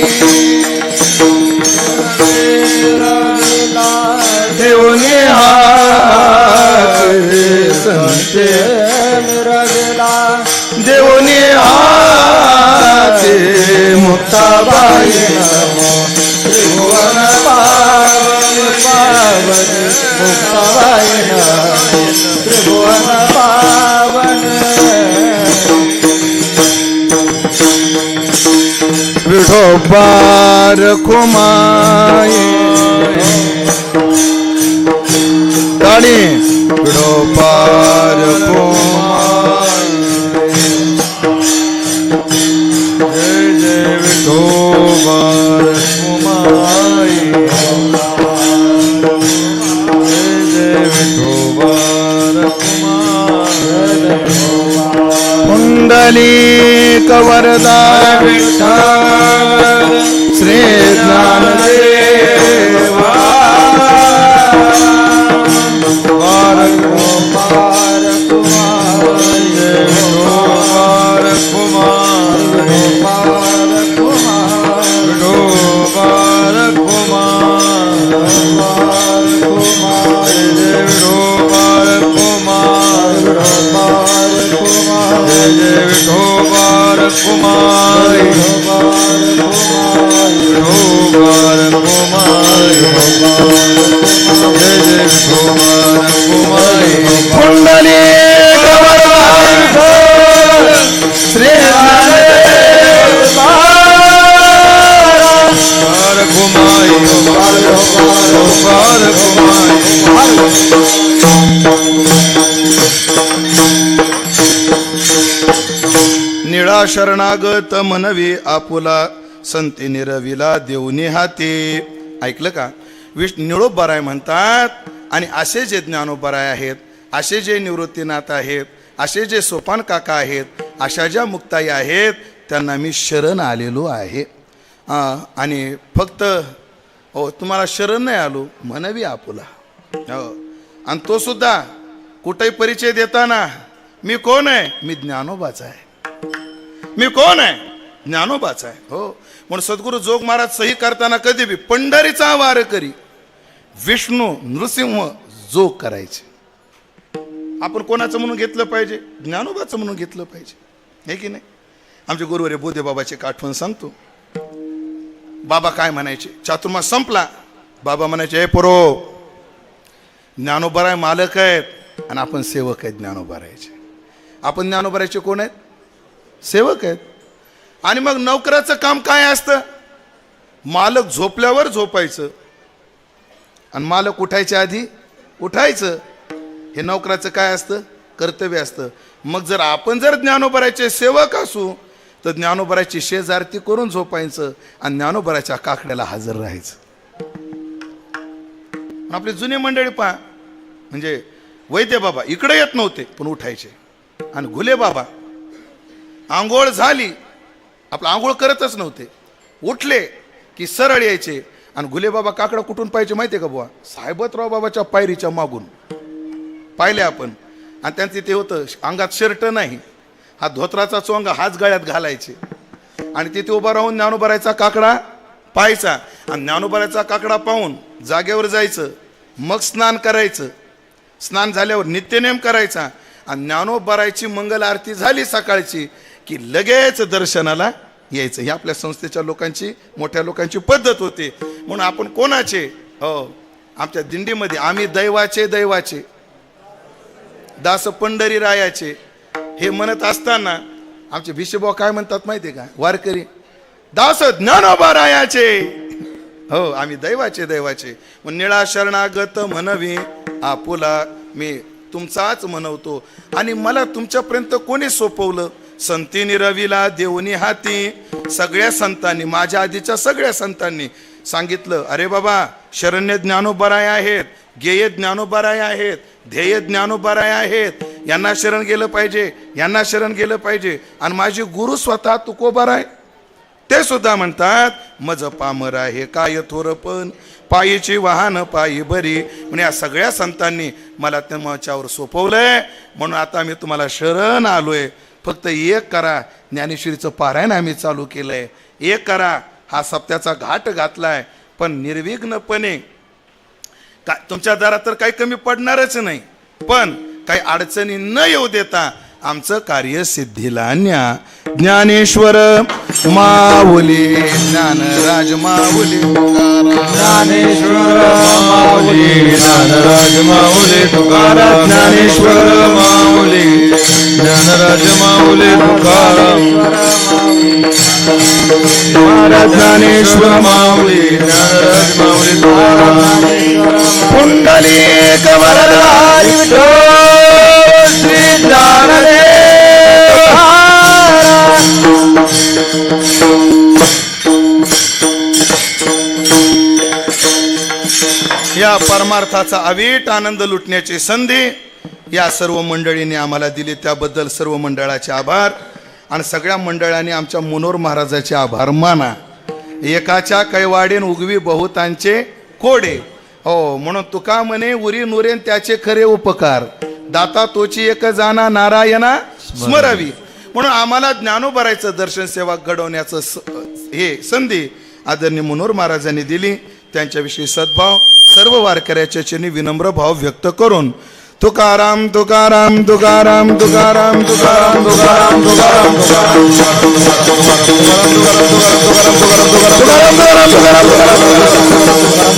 देऊनी हाती संते देऊनी हाती मुक्ताबाई नमो त्रिभुवन पावनी मुक्ताबाई त्रिभुवन पावन विठोबार कुमाई ताणी विठोबार कुमाई जय जय विठोबार कुमाई जय जय विठोबार कुमाई पुंडलिक वरदा विठ्ठल श्री ज्ञानदेवा कुमार कुमार कुमार कुमार कुमार कुमार विठोबार कुमारी विठोबार कुमारी जय जय विठोबार कुमारी कुंडली श्री कुमारी निळा शरणागत मनवी आपुला संती निरविला देऊनी हाती. ऐकलं का? निळोबाराय म्हणतात. आणि असे जे ज्ञानोबाराय आहेत, असे जे निवृत्तीनाथ आहेत, असे जे सोपान काका आहेत, अशा ज्या मुक्ताई आहेत, त्यांना मी शरण आलेलो आहे. आणि फक्त हो तुम्हाला शरण नाही आलो, मनवी आपुला. हो, आणि तो सुद्धा कुठेही परिचय देताना मी कोण आहे? मी ज्ञानोबाचा आहे. मी कोण आहे? ज्ञानोबाचा आहे. हो, म्हणून सद्गुरू जोग महाराज सही करताना कधी बी पंढरीचा वार करी विष्णू नृसिंह जोग करायचे. आपण कोणाचं म्हणून घेतलं पाहिजे? ज्ञानोबाचं म्हणून घेतलं पाहिजे, हे की नाही? आमचे गुरुवारी बोधे बाबाची आठवण सांगतो. बाबा काय म्हणायचे? चातुर्मास संपला, बाबा म्हणायचे, हे पोरो, ज्ञानोबाराय मालक आहेत आणि आपण सेवक आहेत ज्ञानोबारायचे. आपण ज्ञानोबारायचे कोण आहेत? सेवक आहेत. आणि मग नोकराचं काम काय असतं? मालक झोपल्यावर झोपायचं आणि मालक उठायच्या आधी उठायचं. हे नोकराचं काय असतं? कर्तव्य असतं. मग जर आपण जर ज्ञानोबारायचे सेवक असू तर ज्ञानोबारायची शेजारती करून झोपायचं आणि ज्ञानोबारायच्या काकड्याला हजर राहायचं. आपली जुनी मंडळी पहा, म्हणजे वैद्य बाबा इकडे येत नव्हते पण उठायचे. आणि घुले बाबा आंघोळ झाली, आपलं आंघोळ करतच नव्हते, उठले की सरळ यायचे. आणि घुले बाबा काकडा कुठून पाहिजे माहितीये का बुवा? साहेबतराव बाबाच्या पायरीच्या मागून पाहिले आपण. आणि त्यांचे ते होतं, अंगात शर्ट नाही, हा धोत्राचा चोंगा हाच गळ्यात घालायचे. आणि तिथे उभा राहून ज्ञानोबारायचा काकडा पाहायचा. आणि ज्ञानोबारायचा काकडा पाहून जागेवर जायचं, मग स्नान करायचं. स्नान झाल्यावर नित्यनेम करायचा. आणि ज्ञानोबारायची मंगल आरती झाली सकाळची की लगेच दर्शनाला यायचं. ही आपल्या संस्थेच्या लोकांची, मोठ्या लोकांची पद्धत होती. म्हणून आपण कोणाचे? हो, आमच्या दिंडीमध्ये आम्ही दैवाचे दैवाचे दास पंढरी रायाचे हे म्हणत असताना आमचे भिशेबा काय म्हणतात माहिती आहे का? वारकरी दास ज्ञानोबा रायाचे. हो, आम्ही दैवाचे दैवाचे. मग निळा शरणागत म्हणवी आपुला मी तुमचाच म्हणवतो. आणि मला तुमच्यापर्यंत कोणी सोपवलं? संतीनी रवीला देऊनी हाती. सगळ्या संतांनी, माझ्या आधीच्या सगळ्या संतांनी सांगितलं, अरे बाबा, शरण्य ज्ञानोबाराय आहेत, गेय ज्ञानोबाराय आहेत, ध्येय ज्ञानोबाराय आहेत, यांना शरण गेलं पाहिजे, यांना शरण गेलं पाहिजे. आणि माझे गुरु स्वतः तुकोबाराय ते सुद्धा म्हणतात मज पामर आहे काय थोरपण पायीची वाहन पायी बरी. म्हणजे या सगळ्या संतांनी मला त्याच्यावर सोपवलंय, म्हणून आता मी तुम्हाला शरण आलोय. फक्त एक करा, ज्ञानेश्वरीचं पारायण आम्ही चालू केलंय, एक करा. हा सप्त्याचा घाट घातलाय, पण निर्विघ्नपणे तुमच्या दारात तर काही कमी पडणारच नाही, पण काही अडचणी न येऊ देता आमचं कार्य सिद्धीला न्या. ज्ञानेश्वर माऊली ज्ञानराज माऊली ज्ञानेश्वर माऊली ज्ञानराज माऊली तुकाराम. ज्ञानेश्वर माऊली ज्ञानराज माऊली तुकाराम. ज्ञानेश्वर माऊली ज्ञानराज माऊली तुकाराम. पुंडलिक वरदारी विठ्ठल श्री ज्ञानदेव या परमार्थाचा अवीट आनंद लुटण्याची संधी या सर्व मंडळींनी आम्हाला दिली, त्याबद्दल सर्व मंडळाचे आभार. आणि सगळ्या मंडळांनी आमच्या मनोहर महाराजाचे आभार माना. एकाच्या कैवाडेन उगवी बहुतांचे कोडे. हो, म्हणून तुका म्हणे उरी नुरेन त्याचे खरे उपकार, दाता तोची एक जाना नारायणा स्मरावी. म्हणून आम्हाला ज्ञानोबरायचं दर्शन सेवा घडवण्याचं हे संधी आदरणीय मनोहर महाराजांनी दिली. त्यांच्याविषयी सद्भाव सर्व वारकऱ्याच्या चरणी विनम्र भाव व्यक्त करून तुकाराम तुकाराम तुकाराम तुकाराम तुकाराम तुकाराम तुकाराम तुकाराम